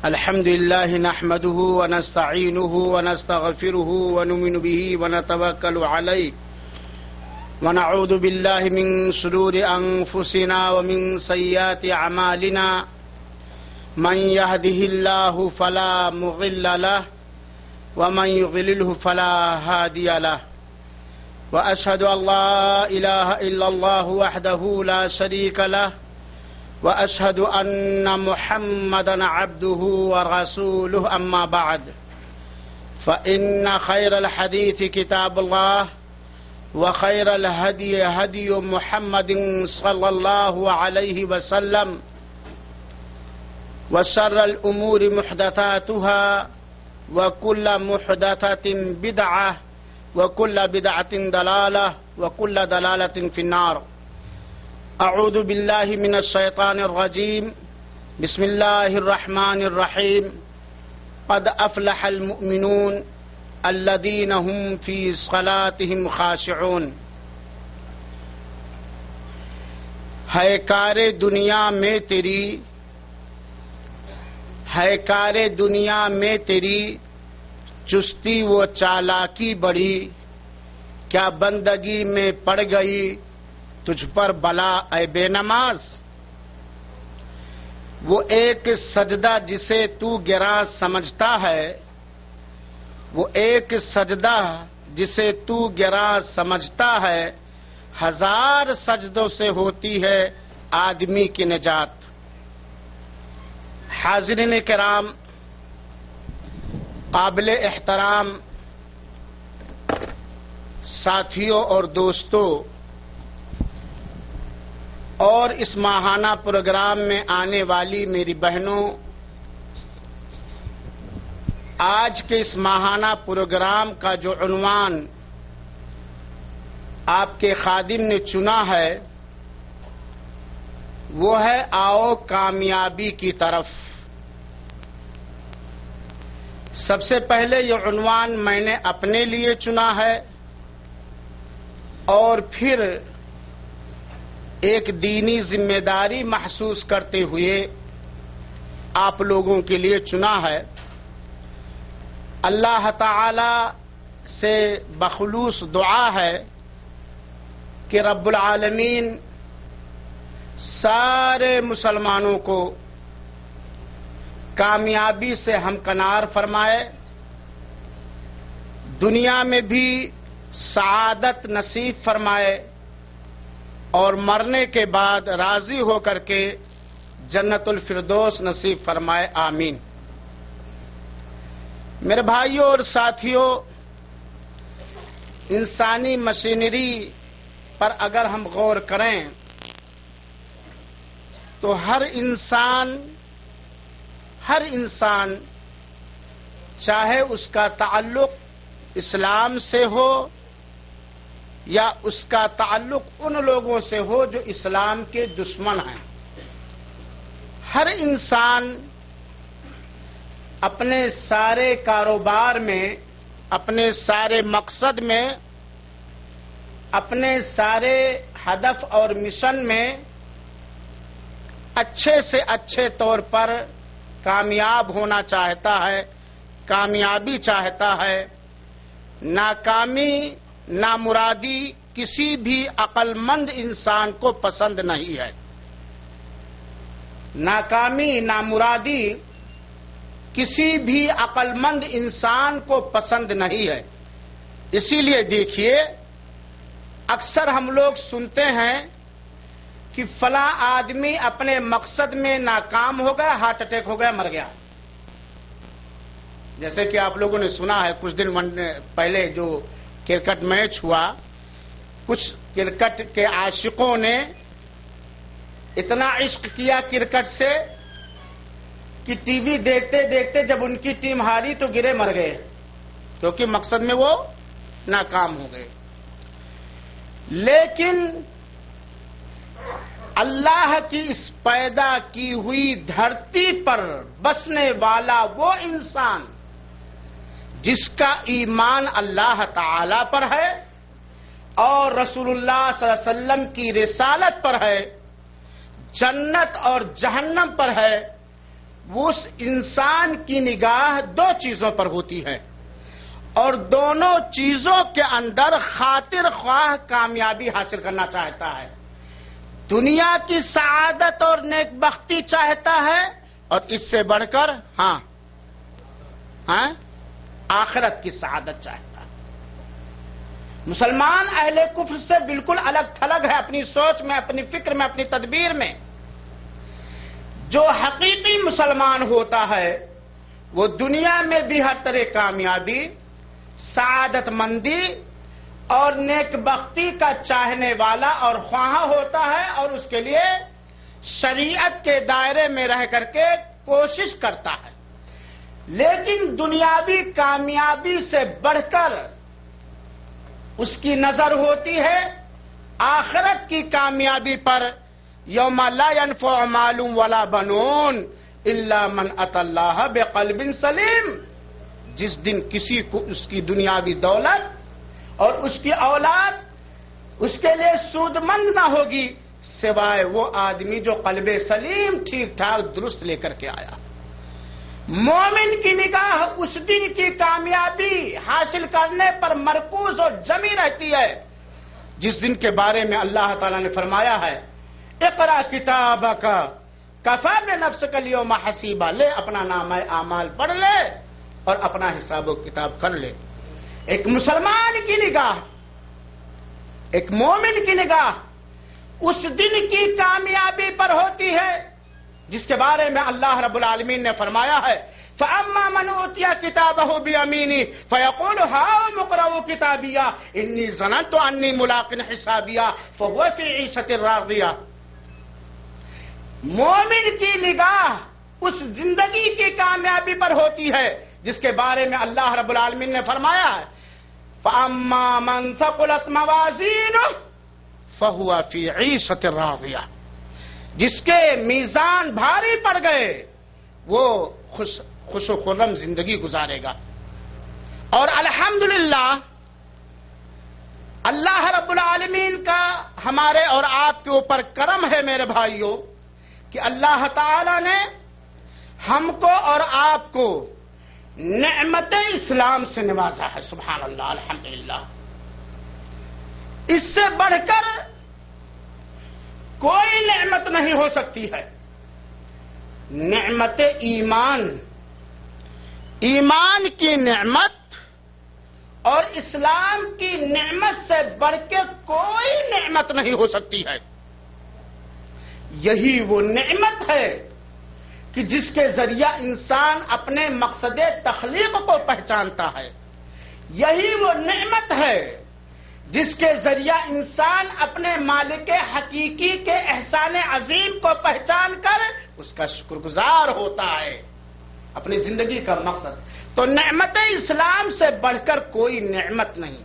الحمد لله نحمده ونستعينه ونستغفره ونؤمن به ونتوكل عليه ونعوذ بالله من شرور أنفسنا ومن سيئات أعمالنا من يهده الله فلا مضل له ومن يضلله فلا هادي له وأشهد أن لا إله إلا الله وحده لا شريك له وأشهد أن محمدا عبده ورسوله أما بعد فإن خير الحديث كتاب الله وخير الهدي هدي محمد صلى الله عليه وسلم وشر الأمور محدثاتها وكل محدثة بدعة وكل بدعة ضلالة وكل ضلالة في النار. أعوذ بالله من الشيطان الرجيم. بسم الله الرحمن الرحيم. قد أفلح المؤمنون الذين هم في صلاتهم خاشعون. ہے کار دنیا میں تیری، ہے کار دنیا میں تیری چستی و چالاکی بڑی، کیا بندگی میں پڑ گئی تجھ پر بلا اے بے نماز. وہ ایک سجدہ جسے تو گراں سمجھتا ہے، وہ ایک سجدہ جسے تو گراں سمجھتا ہے، ہزار سجدوں سے ہوتی ہے آدمی کی نجات. حاضرین کرام، قابل احترام ساتھیوں اور دوستوں، اور اس ماہانہ پروگرام میں آنے والی میری بہنوں، آج کے اس ماہانہ پروگرام کا جو عنوان آپ کے خادم نے چنا ہے وہ ہے آؤ کامیابی کی طرف. سب سے پہلے یہ عنوان میں نے اپنے لیے چنا ہے اور پھر ایک دینی ذمہ داری محسوس کرتے ہوئے آپ لوگوں کے لیے چنا ہے. اللہ تعالی سے بخلوص دعا ہے کہ رب العالمین سارے مسلمانوں کو کامیابی سے ہمکنار فرمائے، دنیا میں بھی سعادت نصیب فرمائے اور مرنے کے بعد راضی ہو کر کے جنت الفردوس نصیب فرمائے. آمین. میرے بھائیوں اور ساتھیوں، انسانی مشینری پر اگر ہم غور کریں تو ہر انسان چاہے اس کا تعلق اسلام سے ہو یا اس کا تعلق ان لوگوں سے ہو جو اسلام کے دشمن ہیں، ہر انسان اپنے سارے کاروبار میں، اپنے سارے مقصد میں، اپنے سارے ہدف اور مشن میں اچھے سے اچھے طور پر کامیاب ہونا چاہتا ہے، کامیابی چاہتا ہے. ناکامی، نامرادی کسی بھی عقل مند انسان کو پسند نہیں ہے. ناکامی، نامرادی کسی بھی عقل مند انسان کو پسند نہیں ہے. اسی لیے دیکھیے، اکثر ہم لوگ سنتے ہیں کہ فلاں آدمی اپنے مقصد میں ناکام ہو گیا، ہارٹ اٹیک ہو گیا، مر گیا. جیسے کہ آپ لوگوں نے سنا ہے کچھ دن پہلے جو کرکٹ میچ ہوا، کچھ کرکٹ کے عاشقوں نے اتنا عشق کیا کرکٹ سے کہ ٹی وی دیکھتے دیکھتے جب ان کی ٹیم ہاری تو گرے مر گئے، کیونکہ مقصد میں وہ ناکام ہو گئے. لیکن اللہ کی اس پیدا کی ہوئی دھرتی پر بسنے والا وہ انسان جس کا ایمان اللہ تعالی پر ہے اور رسول اللہ صلی اللہ علیہ وسلم کی رسالت پر ہے، جنت اور جہنم پر ہے، اس انسان کی نگاہ دو چیزوں پر ہوتی ہے اور دونوں چیزوں کے اندر خاطر خواہ کامیابی حاصل کرنا چاہتا ہے. دنیا کی سعادت اور نیک بختی چاہتا ہے اور اس سے بڑھ کر آخرت کی سعادت چاہتا ہے. مسلمان اہل کفر سے بالکل الگ تھلگ ہے اپنی سوچ میں، اپنی فکر میں، اپنی تدبیر میں. جو حقیقی مسلمان ہوتا ہے وہ دنیا میں بھی ہر طرح کامیابی، سعادت مندی اور نیک بختی کا چاہنے والا اور خواہاں ہوتا ہے اور اس کے لیے شریعت کے دائرے میں رہ کر کے کوشش کرتا ہے. لیکن دنیاوی کامیابی سے بڑھ کر اس کی نظر ہوتی ہے آخرت کی کامیابی پر. یوم لا ينفع مال ولا بنون الا من اتى الله بقلب سلیم. جس دن کسی کو اس کی دنیاوی دولت اور اس کی اولاد اس کے لیے سود مند نہ ہوگی سوائے وہ آدمی جو قلب سلیم ٹھیک ٹھاک درست لے کر کے آیا. مومن کی نگاہ اس دن کی کامیابی حاصل کرنے پر مرکوز اور جمی رہتی ہے جس دن کے بارے میں اللہ تعالیٰ نے فرمایا ہے اقرا کتابک کفی بنفسک الیوم حسیبا. لے اپنا نامہ اعمال پڑھ لے اور اپنا حساب و کتاب کر لے. ایک مسلمان کی نگاہ، ایک مومن کی نگاہ اس دن کی کامیابی پر ہوتی ہے جس کے بارے میں اللہ رب العالمین نے فرمایا ہے فَأَمَّا مَنْ أُوتِيَ كِتَابَهُ بِيَمِينِهِ فَيَقُولُ هَاؤُمُ اقْرَءُوا كِتَابِيَهْ إِنِّي ظَنَنتُ أَنِّي مُلَاقٍ حِسَابِيَهْ فَهُوَ فِي عِيشَةٍ رَاضِيَةٍ. مومن کی نگاہ اس زندگی کی کامیابی پر ہوتی ہے جس کے بارے میں اللہ رب العالمین نے فرمایا ہے فَأَمَّا مَنْ ثَقُلَتْ مَوَازِينُهُ فَهُوَ فِي عِيشَةٍ رَاضِيَةٍ. جس کے میزان بھاری پڑ گئے وہ خوش و خرم زندگی گزارے گا. اور الحمدللہ اللہ رب العالمین کا ہمارے اور آپ کے اوپر کرم ہے میرے بھائیوں کہ اللہ تعالی نے ہم کو اور آپ کو نعمت اسلام سے نوازا ہے. سبحان اللہ، الحمدللہ. اس سے بڑھ کر کوئی نعمت نہیں ہو سکتی ہے. نعمت ایمان، ایمان کی نعمت اور اسلام کی نعمت سے بڑھ کے کوئی نعمت نہیں ہو سکتی ہے. یہی وہ نعمت ہے کہ جس کے ذریعہ انسان اپنے مقصد تخلیق کو پہچانتا ہے. یہی وہ نعمت ہے جس کے ذریعہ انسان اپنے مالک حقیقی کے احسان عظیم کو پہچان کر اس کا شکر گزار ہوتا ہے اپنی زندگی کا مقصد. تو نعمت اسلام سے بڑھ کر کوئی نعمت نہیں.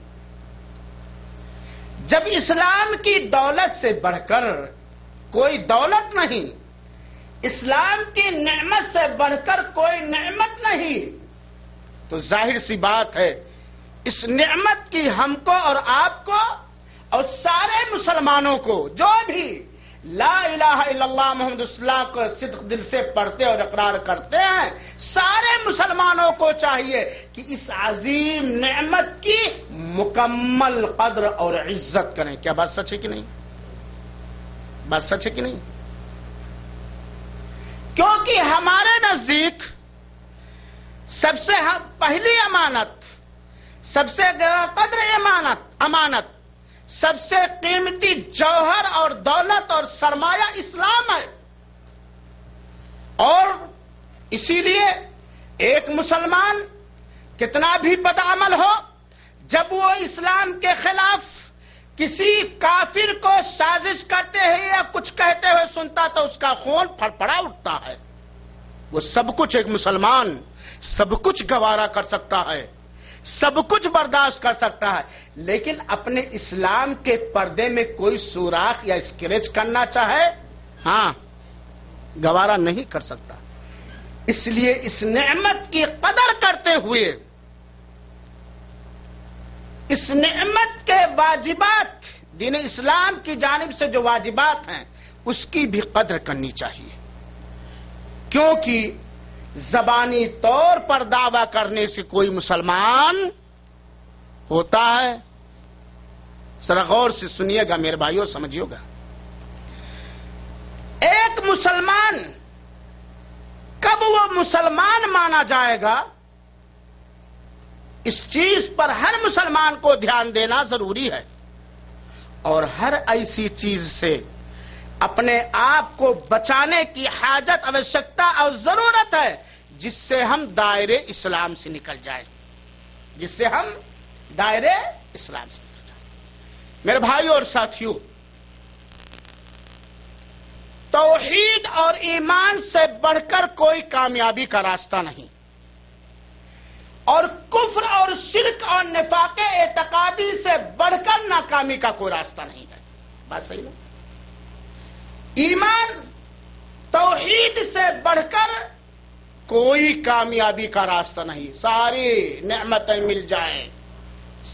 جب اسلام کی دولت سے بڑھ کر کوئی دولت نہیں، اسلام کی نعمت سے بڑھ کر کوئی نعمت نہیں، تو ظاہر سی بات ہے اس نعمت کی ہم کو اور آپ کو اور سارے مسلمانوں کو جو بھی لا الہ الا اللہ محمد رسول اللہ کو صدق دل سے پڑھتے اور اقرار کرتے ہیں سارے مسلمانوں کو چاہیے کہ اس عظیم نعمت کی مکمل قدر اور عزت کریں. کیا بات سچ ہے کہ نہیں؟ بات سچ ہے کہ نہیں؟ کیونکہ ہمارے نزدیک سب سے پہلی امانت، سب سے قدر امانت، سب سے قیمتی جوہر اور دولت اور سرمایہ اسلام ہے. اور اسی لیے ایک مسلمان کتنا بھی بدعمل ہو، جب وہ اسلام کے خلاف کسی کافر کو سازش کرتے ہیں یا کچھ کہتے ہوئے سنتا تو اس کا خون پھڑپڑا اٹھتا ہے. وہ سب کچھ ایک مسلمان سب کچھ گوارا کر سکتا ہے، سب کچھ برداشت کر سکتا ہے، لیکن اپنے اسلام کے پردے میں کوئی سوراخ یا اسکریچ کرنا چاہے گوارا نہیں کر سکتا. اس لیے اس نعمت کی قدر کرتے ہوئے اس نعمت کے واجبات، دین اسلام کی جانب سے جو واجبات ہیں اس کی بھی قدر کرنی چاہیے. کیونکہ زبانی طور پر دعویٰ کرنے سے کوئی مسلمان ہوتا ہے؟ ذرا غور سے سنیے گا میرے بھائیوں، سمجھیے گا. ایک مسلمان کب وہ مسلمان مانا جائے گا، اس چیز پر ہر مسلمان کو دھیان دینا ضروری ہے. اور ہر ایسی چیز سے اپنے آپ کو بچانے کی حاجت، آوشکتا اور ضرورت ہے جس سے ہم دائرے اسلام سے نکل جائیں، جس سے ہم دائرے اسلام سے نکل جائیں. میرے بھائیوں اور ساتھیوں، توحید اور ایمان سے بڑھ کر کوئی کامیابی کا راستہ نہیں، اور کفر اور شرک اور نفاق اعتقادی سے بڑھ کر ناکامی کا کوئی راستہ نہیں ہے. بات صحیح ہے؟ ایمان، توحید سے بڑھ کر کوئی کامیابی کا راستہ نہیں. ساری نعمتیں مل جائیں،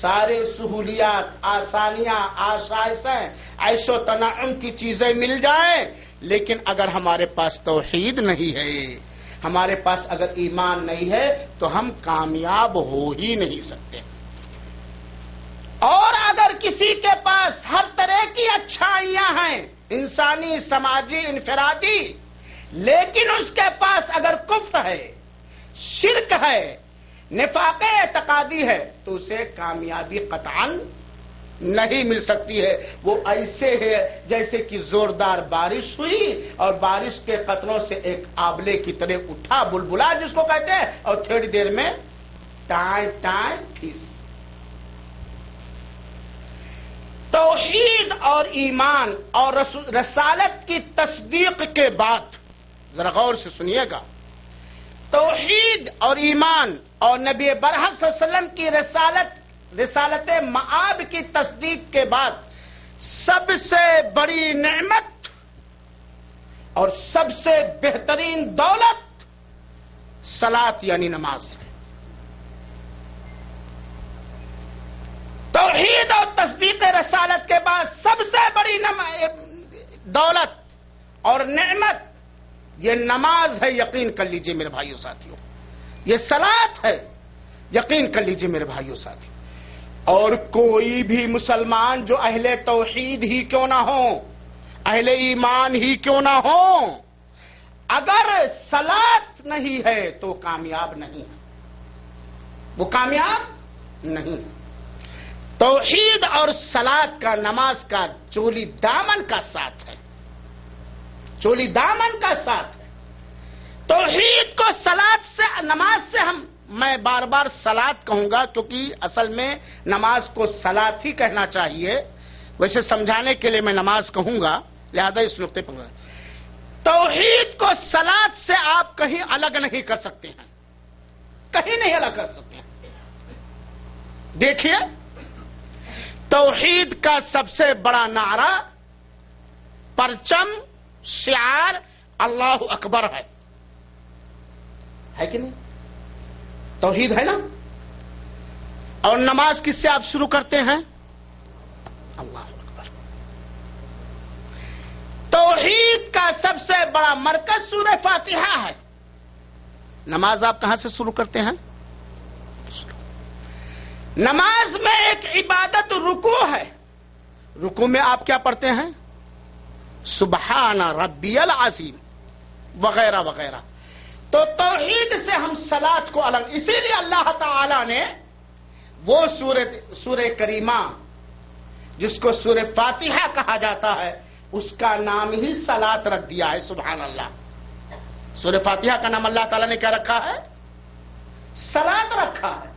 سارے سہولیات، آسانیاں، آسائشیں، عیش و تنعم کی چیزیں مل جائیں، لیکن اگر ہمارے پاس توحید نہیں ہے، ہمارے پاس اگر ایمان نہیں ہے، تو ہم کامیاب ہو ہی نہیں سکتے. اور اگر کسی کے پاس ہر طرح کی اچھائیاں ہیں، انسانی، سماجی، انفرادی، لیکن اس کے پاس اگر کفر ہے، شرک ہے، نفاق اعتقادی ہے، تو اسے کامیابی قطعاً نہیں مل سکتی ہے. وہ ایسے ہے جیسے کہ زوردار بارش ہوئی اور بارش کے قطروں سے ایک آبلے کی طرح اٹھا بلبلا جس کو کہتے ہیں، اور تھوڑی دیر میں ٹائم پھیس. توحید اور ایمان اور رسالت کی تصدیق کے بعد، ذرا غور سے سنیے گا، توحید اور ایمان اور نبی برحق صلی اللہ علیہ وسلم کی رسالت معاب کی تصدیق کے بعد سب سے بڑی نعمت اور سب سے بہترین دولت صلاۃ یعنی نماز ہے. توحید اور تصدیق رسالت کے بعد سب سے بڑی دولت اور نعمت یہ نماز ہے. یقین کر لیجئے میرے بھائیوں ساتھیوں، یہ صلاۃ ہے. یقین کر لیجئے میرے بھائیوں ساتھیوں. اور کوئی بھی مسلمان جو اہل توحید ہی کیوں نہ ہو، اہل ایمان ہی کیوں نہ ہو، اگر صلاۃ نہیں ہے تو کامیاب نہیں، وہ کامیاب نہیں. توحید اور صلاۃ کا، نماز کا چولی دامن کا ساتھ ہے، چولی دامن کا ساتھ ہے. توحید کو صلاۃ سے، نماز سے میں بار بار صلاۃ کہوں گا کیونکہ اصل میں نماز کو صلاۃ ہی کہنا چاہیے. ویسے سمجھانے کے لیے میں نماز کہوں گا، لہذا اس نقطے پر توحید کو صلاۃ سے آپ کہیں الگ نہیں کر سکتے ہیں، کہیں نہیں الگ کر سکتے ہیں. دیکھیے، توحید کا سب سے بڑا نعرہ، پرچم، شعار اللہ اکبر ہے کہ نہیں؟ توحید ہے نا. اور نماز کس سے آپ شروع کرتے ہیں؟ اللہ اکبر. توحید کا سب سے بڑا مرکز سورہ فاتحہ ہے. نماز آپ کہاں سے شروع کرتے ہیں؟ نماز میں ایک عبادت رکوع ہے. رکوع میں آپ کیا پڑھتے ہیں؟ سبحان ربی العظیم وغیرہ وغیرہ. تو توحید سے ہم صلاۃ کو الگ، اسی لیے اللہ تعالی نے وہ سورہ کریمہ جس کو سورہ فاتحہ کہا جاتا ہے، اس کا نام ہی صلاۃ رکھ دیا ہے. سبحان اللہ. سورہ فاتحہ کا نام اللہ تعالی نے کیا رکھا ہے؟ صلاۃ رکھا ہے.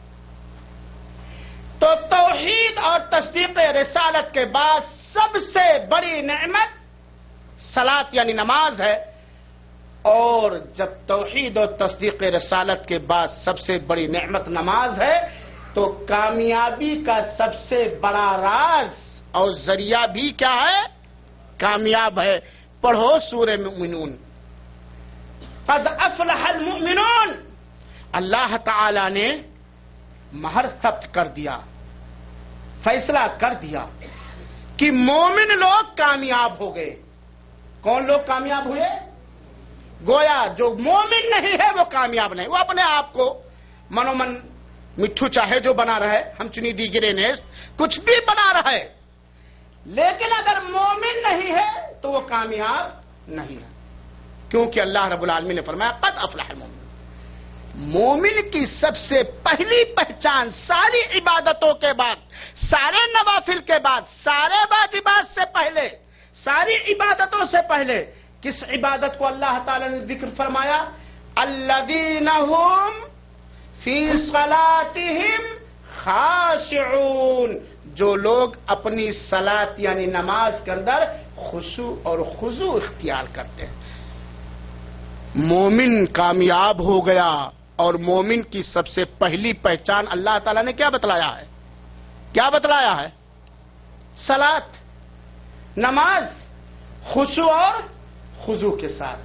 تو توحید اور تصدیق رسالت کے بعد سب سے بڑی نعمت صلاۃ یعنی نماز ہے. اور جب توحید اور تصدیق رسالت کے بعد سب سے بڑی نعمت نماز ہے، تو کامیابی کا سب سے بڑا راز اور ذریعہ بھی کیا ہے؟ کامیاب ہے. پڑھو سورہ مومنون. قد افلح المؤمنون. اللہ تعالی نے مہر ثبت کر دیا، فیصلہ کر دیا کہ مومن لوگ کامیاب ہو گئے. کون لوگ کامیاب ہوئے؟ گویا جو مومن نہیں ہے وہ کامیاب نہیں. وہ اپنے آپ کو منومن مٹھو چاہے جو بنا رہے, ہم چنی دی گرے نیست, کچھ بھی بنا رہا ہے, لیکن اگر مومن نہیں ہے تو وہ کامیاب نہیں ہے. کیونکہ اللہ رب العالمین نے فرمایا قد افلح المومن. مومن کی سب سے پہلی پہچان ساری عبادتوں کے بعد, سارے نوافل کے بعد, سارے واجبات سے پہلے, ساری عبادتوں سے پہلے کس عبادت کو اللہ تعالی نے ذکر فرمایا؟ الذین هم فی صلاتہم خاشعون. جو لوگ اپنی صلاۃ یعنی نماز کے اندر خشوع اور خضوع اختیار کرتے ہیں. مومن کامیاب ہو گیا. اور مومن کی سب سے پہلی پہچان اللہ تعالیٰ نے کیا بتلایا ہے؟ کیا بتلایا ہے؟ صلاۃ, نماز, خشوع اور خضوع کے ساتھ.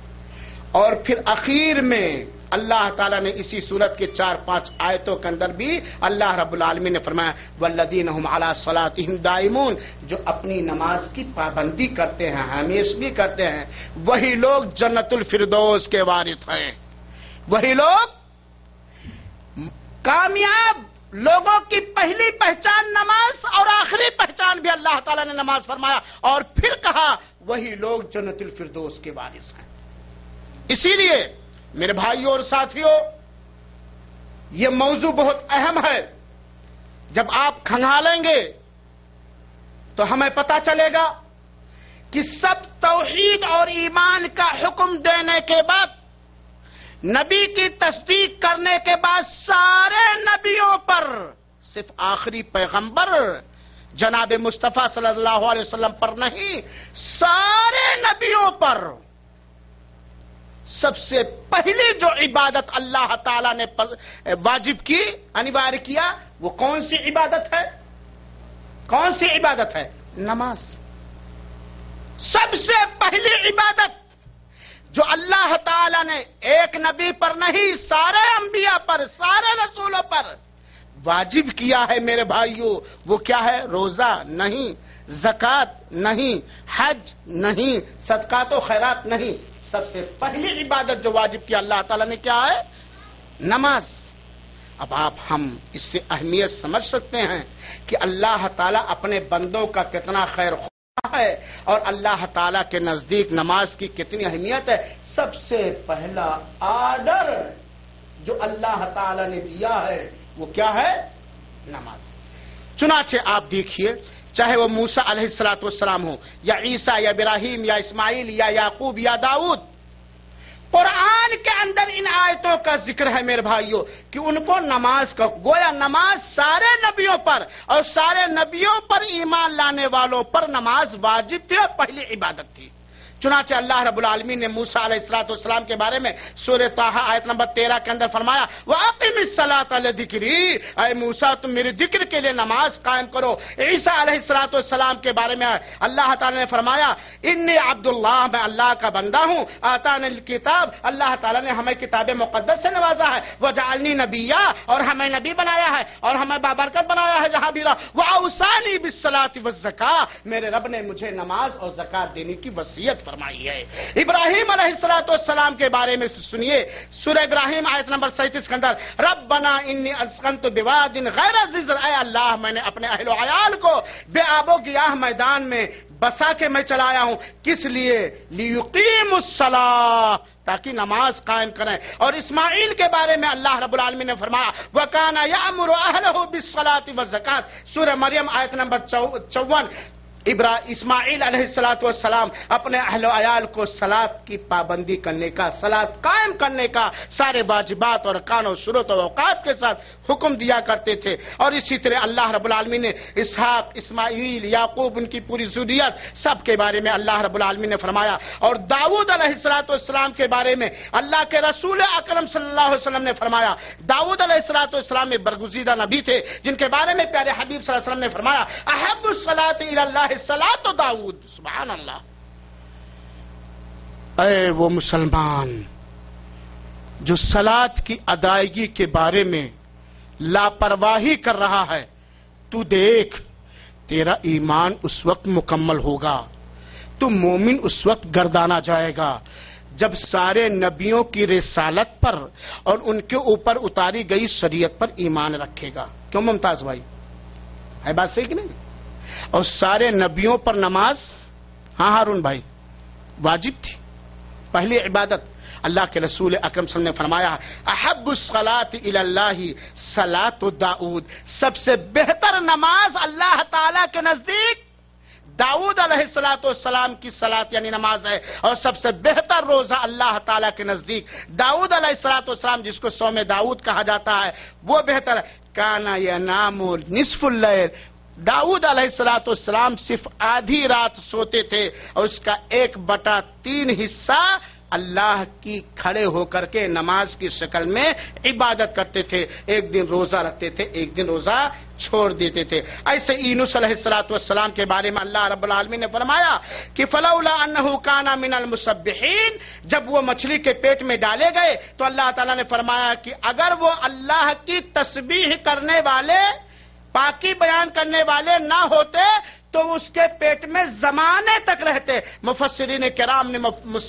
اور پھر اخیر میں اللہ تعالیٰ نے اسی سورت کے 4-5 آیتوں کے اندر بھی اللہ رب العالمین نے فرمایا والذین هم علی صلاتہم دائمون. جو اپنی نماز کی پابندی کرتے ہیں, ہمیشہ بھی کرتے ہیں, وہی لوگ جنت الفردوس کے وارث ہیں. وہی لوگ کامیاب. لوگوں کی پہلی پہچان نماز اور آخری پہچان بھی اللہ تعالیٰ نے نماز فرمایا, اور پھر کہا وہی لوگ جنت الفردوس کے وارث ہیں. اسی لیے میرے بھائیوں اور ساتھیوں, یہ موضوع بہت اہم ہے. جب آپ کھنگالیں گے تو ہمیں پتہ چلے گا کہ سب توحید اور ایمان کا حکم دینے کے بعد, نبی کی تصدیق کرنے کے بعد, سارے نبیوں پر, صرف آخری پیغمبر جناب مصطفیٰ صلی اللہ علیہ وسلم پر نہیں, سارے نبیوں پر سب سے پہلی جو عبادت اللہ تعالی نے واجب کی, انوار کیا, وہ کون سی عبادت ہے؟ کون سی عبادت ہے؟ نماز. سب سے پہلی عبادت جو اللہ تعالی نے ایک نبی پر نہیں, سارے انبیاء پر, سارے رسولوں پر واجب کیا ہے میرے بھائیوں, وہ کیا ہے؟ روزہ نہیں, زکوٰۃ نہیں, حج نہیں, صدقات و خیرات نہیں. سب سے پہلی عبادت جو واجب کیا اللہ تعالیٰ نے کیا ہے؟ نماز. اب ہم اس سے اہمیت سمجھ سکتے ہیں کہ اللہ تعالیٰ اپنے بندوں کا کتنا خیر خواہ ہے, اور اللہ تعالیٰ کے نزدیک نماز کی کتنی اہمیت ہے. سب سے پہلا آرڈر جو اللہ تعالیٰ نے دیا ہے وہ کیا ہے؟ نماز. چنانچہ آپ دیکھیے, چاہے وہ موسیٰ علیہ السلام ہو, یا عیسیٰ, یا ابراہیم, یا اسماعیل, یا یعقوب, یا داؤد, قرآن کے اندر ان آیتوں کا ذکر ہے میرے بھائیوں کہ ان کو نماز کا, گویا نماز سارے نبیوں پر اور سارے نبیوں پر ایمان لانے والوں پر نماز واجب تھی اور پہلی عبادت تھی. چنانچہ اللہ رب العالمین نے موسیٰ علیہ السلام کے بارے میں سورہ طٰہٰ آیت نمبر 13 کے اندر فرمایا وَأَقِمِ الصَّلَاةَ لِذِكْرِي, اے موسیٰ تم میرے ذکر کے لیے نماز قائم کرو. عیسیٰ علیہ السلام کے بارے میں اللہ تعالی نے فرمایا انی عبد اللہ, میں اللہ کا بندہ ہوں, آتانی الکتاب, اللہ تعالی نے ہمیں کتاب مقدس سے نوازا ہے, وجعلنی نبیا, اور ہمیں نبی بنایا ہے, اور ہمیں بابرکت بنایا ہے جہاں بھی رہا, وأوصانی بالصلاة والزکاة, میرے رب نے مجھے نماز اور زکات دینے کی وصیت فرمائی ہے. ابراہیم علیہ السلام کے بارے میں سنیے, سورہ ابراہیم آیت نمبر 37 کے اندر ربنا انی اسکنت بواد غیر ذی زرع, اے اللہ میں نے اپنے اہل و عیال کو بے آب و گیاہ میدان میں بسا کے میں چلایا ہوں. کس لیے؟ لیقیموا الصلاۃ, تاکہ نماز قائم کریں. اور اسماعیل کے بارے میں اللہ رب العالمین نے فرمایا وَكَانَ يَأْمُرُ أَهْلَهُ بِالصَّلَاةِ وَالزَّكَاةِ, سورہ مریم آیت نمبر 54. اسماعیل علیہ السلام اپنے اہل و عیال کو صلاۃ کی پابندی کرنے کا, صلاۃ قائم کرنے کا سارے واجبات اور ارکان و شروط و اوقات کے ساتھ حکم دیا کرتے تھے. اور اسی طرح اللہ رب العالمین نے اسحاق, اسماعیل, یعقوب, ان کی پوری ذریت سب کے بارے میں اللہ رب العالمین نے فرمایا. اور داؤد علیہ السلام کے بارے میں اللہ کے رسول اکرم صلی اللہ علیہ وسلم نے فرمایا, داؤد علیہ السلام میں برگزیدہ نبی تھے جن کے بارے میں پیارے حبیب صلی اللہ علیہ وسلم نے فرمایا احب الصلاۃ الی اللہ صلاۃ داؤد. سبحان اللہ. اے وہ مسلمان جو صلاۃ کی ادائیگی کے بارے میں لاپرواہی کر رہا ہے, تو دیکھ تیرا ایمان اس وقت مکمل ہوگا, تو مومن اس وقت گردانا جائے گا جب سارے نبیوں کی رسالت پر اور ان کے اوپر اتاری گئی شریعت پر ایمان رکھے گا. کیوں ممتاز بھائی؟ ہے بات صحیح کہ نہیں؟ اور سارے نبیوں پر نماز، ہاں ہارون بھائی، واجب تھی، پہلی عبادت. اللہ کے رسول اکرم صلی اللہ علیہ وسلم نے فرمایا احب الصلاۃ الی اللہ صلاۃ داؤد، سب سے بہتر نماز اللہ تعالی کے نزدیک داؤد علیہ السلام کی صلاۃ یعنی نماز ہے. اور سب سے بہتر روزہ اللہ تعالیٰ کے نزدیک داؤد علیہ السلام جس کو صوم داؤد کہا جاتا ہے وہ بہتر ہے. کانا ینام نصف اللیل، داؤد علیہ السلام صرف آدھی رات سوتے تھے اور اس کا 1/3 حصہ اللہ کی کھڑے ہو کر کے نماز کی شکل میں عبادت کرتے تھے. ایک دن روزہ رکھتے تھے، ایک دن روزہ چھوڑ دیتے تھے. ایسے یونس علیہ السلام کے بارے میں اللہ رب العالمین نے فرمایا کہ فلولا انہ کان من المسبحین، جب وہ مچھلی کے پیٹ میں ڈالے گئے تو اللہ تعالیٰ نے فرمایا کہ اگر وہ اللہ کی تسبیح کرنے والے، پاکی بیان کرنے والے نہ ہوتے تو اس کے پیٹ میں زمانے تک رہتے. مفسرین کرام نے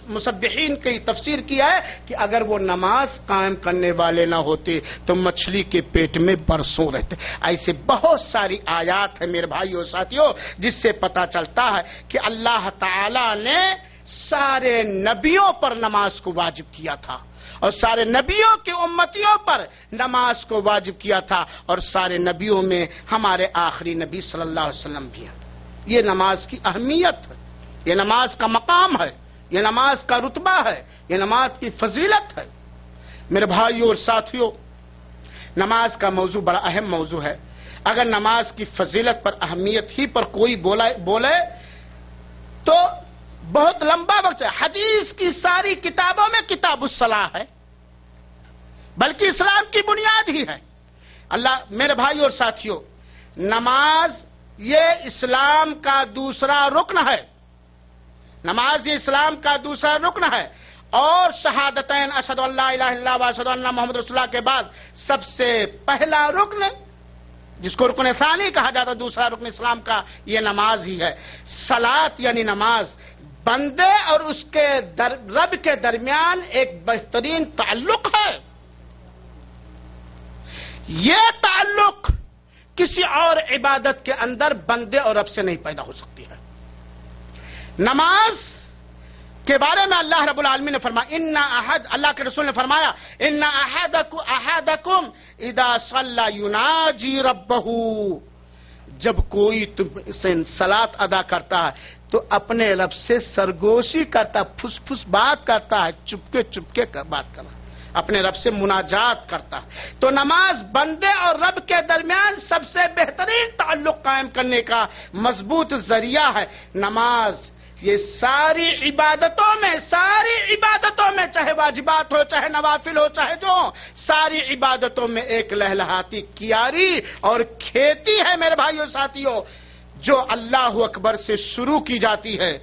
مسبحین کی تفسیر کیا ہے کہ اگر وہ نماز قائم کرنے والے نہ ہوتے تو مچھلی کے پیٹ میں برسوں رہتے. ایسے بہت ساری آیات ہیں میرے بھائیو اور ساتھیو جس سے پتا چلتا ہے کہ اللہ تعالی نے سارے نبیوں پر نماز کو واجب کیا تھا اور سارے نبیوں کی امتیوں پر نماز کو واجب کیا تھا، اور سارے نبیوں میں ہمارے آخری نبی صلی اللہ علیہ وسلم بھی ہیں. یہ نماز کی اہمیت ہے، یہ نماز کا مقام ہے، یہ نماز کا رتبہ ہے، یہ نماز کی فضیلت ہے. میرے بھائیوں اور ساتھیوں، نماز کا موضوع بڑا اہم موضوع ہے. اگر نماز کی فضیلت پر، اہمیت ہی پر کوئی بولے تو بہت لمبا وقت ہے. حدیث کی ساری کتابوں میں کتاب الصلاح ہے، بلکہ اسلام کی بنیاد ہی ہے. اللہ میرے بھائی اور ساتھیوں، نماز یہ اسلام کا دوسرا رکن ہے. نماز یہ اسلام کا دوسرا رکن ہے، اور شہادتین اشہد ان لا الہ الا اللہ و اشہد ان محمد رسول اللہ کے بعد سب سے پہلا رکن جس کو رکن ثانی کہا جاتا، دوسرا رکن اسلام کا، یہ نماز ہی ہے. صلاۃ یعنی نماز بندے اور اس کے رب کے درمیان ایک بہترین تعلق ہے. یہ تعلق کسی اور عبادت کے اندر بندے اور رب سے نہیں پیدا ہو سکتی ہے. نماز کے بارے میں اللہ رب العالمین نے فرمایا اللہ کے رسول نے فرمایا ان احدکم اذا صلی یناجی ربہ، جب کوئی تم سے صلاۃ ادا کرتا ہے تو اپنے رب سے سرگوشی کرتا، پھس پھس بات کرتا ہے، چپکے چپکے بات کرنا، اپنے رب سے مناجات کرتا ہے. تو نماز بندے اور رب کے درمیان سب سے بہترین تعلق قائم کرنے کا مضبوط ذریعہ ہے. نماز یہ ساری عبادتوں میں چاہے واجبات ہو، چاہے نوافل ہو، چاہے جو ساری عبادتوں میں ایک لہلہاتی کیاری اور کھیتی ہے میرے بھائیوں ساتھیوں، جو اللہ اکبر سے شروع کی جاتی ہے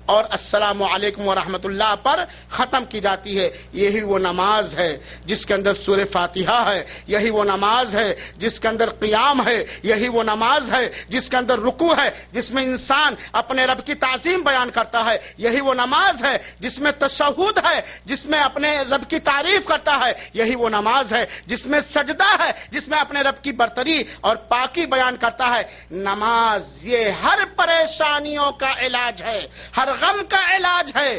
اور السلام علیکم ورحمۃ اللہ پر ختم کی جاتی ہے. یہی وہ نماز ہے جس کے اندر سورہ فاتحہ ہے، یہی وہ نماز ہے جس کے اندر قیام ہے، یہی وہ نماز ہے جس کے اندر رکوع ہے، جس میں انسان اپنے رب کی تعظیم بیان کرتا ہے، یہی وہ نماز ہے جس میں تشہد ہے، جس میں اپنے رب کی تعریف کرتا ہے، یہی وہ نماز ہے جس میں سجدہ ہے، جس میں اپنے رب کی برتری اور پاکی بیان کرتا ہے. نماز یہ ہر پریشانیوں کا علاج ہے، ہر غم کا علاج ہے.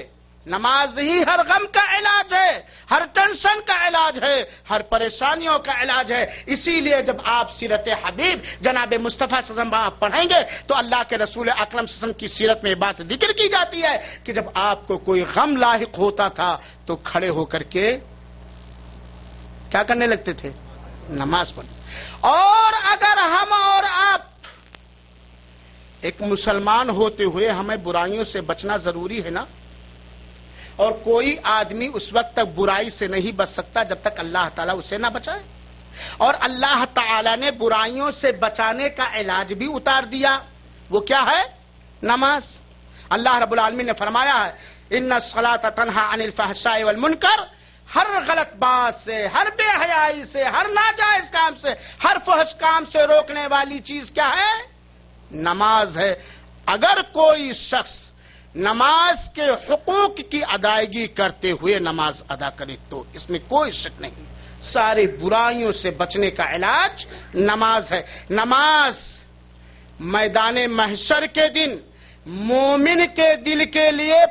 نماز ہی ہر غم کا علاج ہے، ہر ٹینشن کا علاج ہے، ہر پریشانیوں کا علاج ہے. اسی لیے جب آپ سیرت حبیب جناب مصطفیٰ صلی اللہ علیہ وسلم آپ پڑھیں گے تو اللہ کے رسول اکرم صلی اللہ علیہ وسلم کی سیرت میں بات ذکر کی جاتی ہے کہ جب آپ کو کوئی غم لاحق ہوتا تھا تو کھڑے ہو کر کے کیا کرنے لگتے تھے؟ نماز پڑھنے. اور اگر ہم اور آپ ایک مسلمان ہوتے ہوئے ہمیں برائیوں سے بچنا ضروری ہے نا، اور کوئی آدمی اس وقت تک برائی سے نہیں بچ سکتا جب تک اللہ تعالیٰ اسے نہ بچائے. اور اللہ تعالیٰ نے برائیوں سے بچانے کا علاج بھی اتار دیا، وہ کیا ہے؟ نماز. اللہ رب العالمین نے فرمایا ہے ان الصلاۃ تنہی عن الفحشاء والمنکر، ہر غلط بات سے، ہر بے حیائی سے، ہر ناجائز کام سے، ہر فحش کام سے روکنے والی چیز کیا ہے؟ نماز ہے. اگر کوئی شخص نماز کے حقوق کی ادائیگی کرتے ہوئے نماز ادا کرے تو اس میں کوئی شک نہیں، ساری برائیوں سے بچنے کا علاج نماز ہے۔ نماز میدان محشر کے دن مومن کے دل کے لیے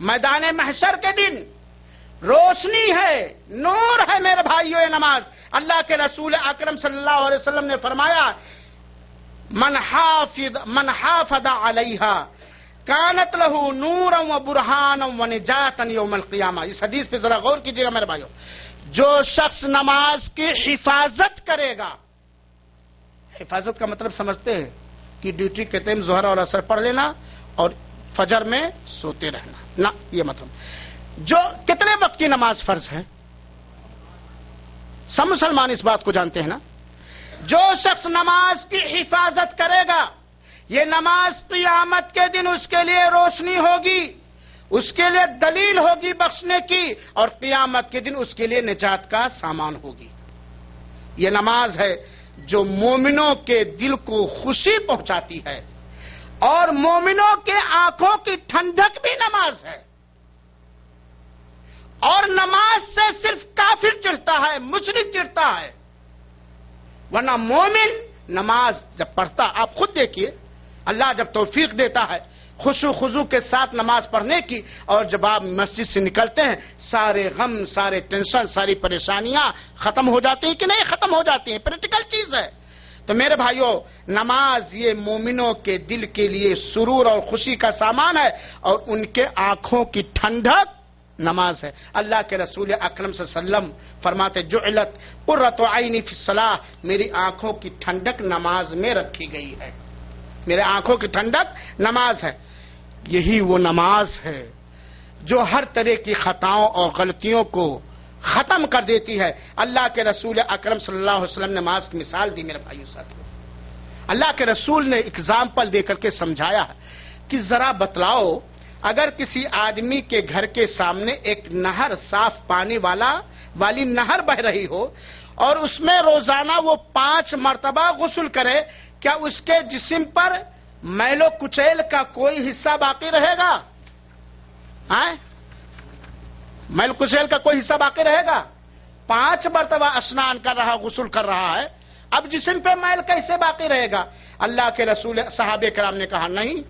میدان محشر کے دن روشنی ہے، نور ہے میرے بھائیوں۔ یہ نماز اللہ کے رسول اکرم صلی اللہ علیہ وسلم نے فرمایا من حافظ علیہا کانت لہو نورا و برہانا و نجاتا یوم القیامہ۔ اس حدیث پہ ذرا غور کیجیے گا میرے بھائیوں۔ جو شخص نماز کی حفاظت کرے گا، حفاظت کا مطلب سمجھتے ہیں کہ ڈیوٹی کے ٹائم ظہر اور عصر پڑھ لینا اور فجر میں سوتے رہنا، نہ، یہ مطلب جو کتنے وقت کی نماز فرض ہے؟ سب مسلمان اس بات کو جانتے ہیں نا۔ جو شخص نماز کی حفاظت کرے گا، یہ نماز قیامت کے دن اس کے لیے روشنی ہوگی، اس کے لیے دلیل ہوگی بخشنے کی، اور قیامت کے دن اس کے لیے نجات کا سامان ہوگی۔ یہ نماز ہے جو مومنوں کے دل کو خوشی پہنچاتی ہے، اور مومنوں کے آنکھوں کی ٹھنڈک بھی نماز ہے۔ اور نماز سے صرف کافر چڑھتا ہے، مشرک چڑھتا ہے، ورنہ مومن نماز جب پڑھتا، آپ خود دیکھیے اللہ جب توفیق دیتا ہے خشوع خضوع کے ساتھ نماز پڑھنے کی، اور جب آپ مسجد سے نکلتے ہیں سارے غم، سارے ٹینشن، ساری پریشانیاں ختم ہو جاتی ہیں کہ نہیں ختم ہو جاتی ہیں؟ پریکٹیکل چیز ہے۔ تو میرے بھائیوں، نماز یہ مومنوں کے دل کے لیے سرور اور خوشی کا سامان ہے، اور ان کے آنکھوں کی ٹھنڈک نماز ہے۔ اللہ کے رسول اکرم صلی اللہ علیہ وسلم فرماتے جعلت قرۃ عینی فی الصلاۃ، میری آنکھوں کی ٹھنڈک نماز میں رکھی گئی ہے، میرے آنکھوں کی ٹھنڈک نماز ہے۔ یہی وہ نماز ہے جو ہر طرح کی خطاؤں اور غلطیوں کو ختم کر دیتی ہے۔ اللہ کے رسول اکرم صلی اللہ علیہ وسلم نے نماز کی مثال دی میرے بھائیو ساتھیو۔ اللہ کے رسول نے اگزامپل دے کر کے سمجھایا کہ ذرا بتلاؤ، اگر کسی آدمی کے گھر کے سامنے ایک نہر، صاف پانی والی نہر بہ رہی ہو، اور اس میں روزانہ وہ 5 مرتبہ غسل کرے، کیا اس کے جسم پر میل و کچیل کا کوئی حصہ باقی رہے گا؟ میل کچیل کا کوئی حصہ باقی رہے گا؟ 5 مرتبہ اسنان کر رہا، غسل کر رہا ہے، اب جسم پہ میل کیسے باقی رہے گا؟ اللہ کے رسول صحابہ کرام نے کہا نہیں،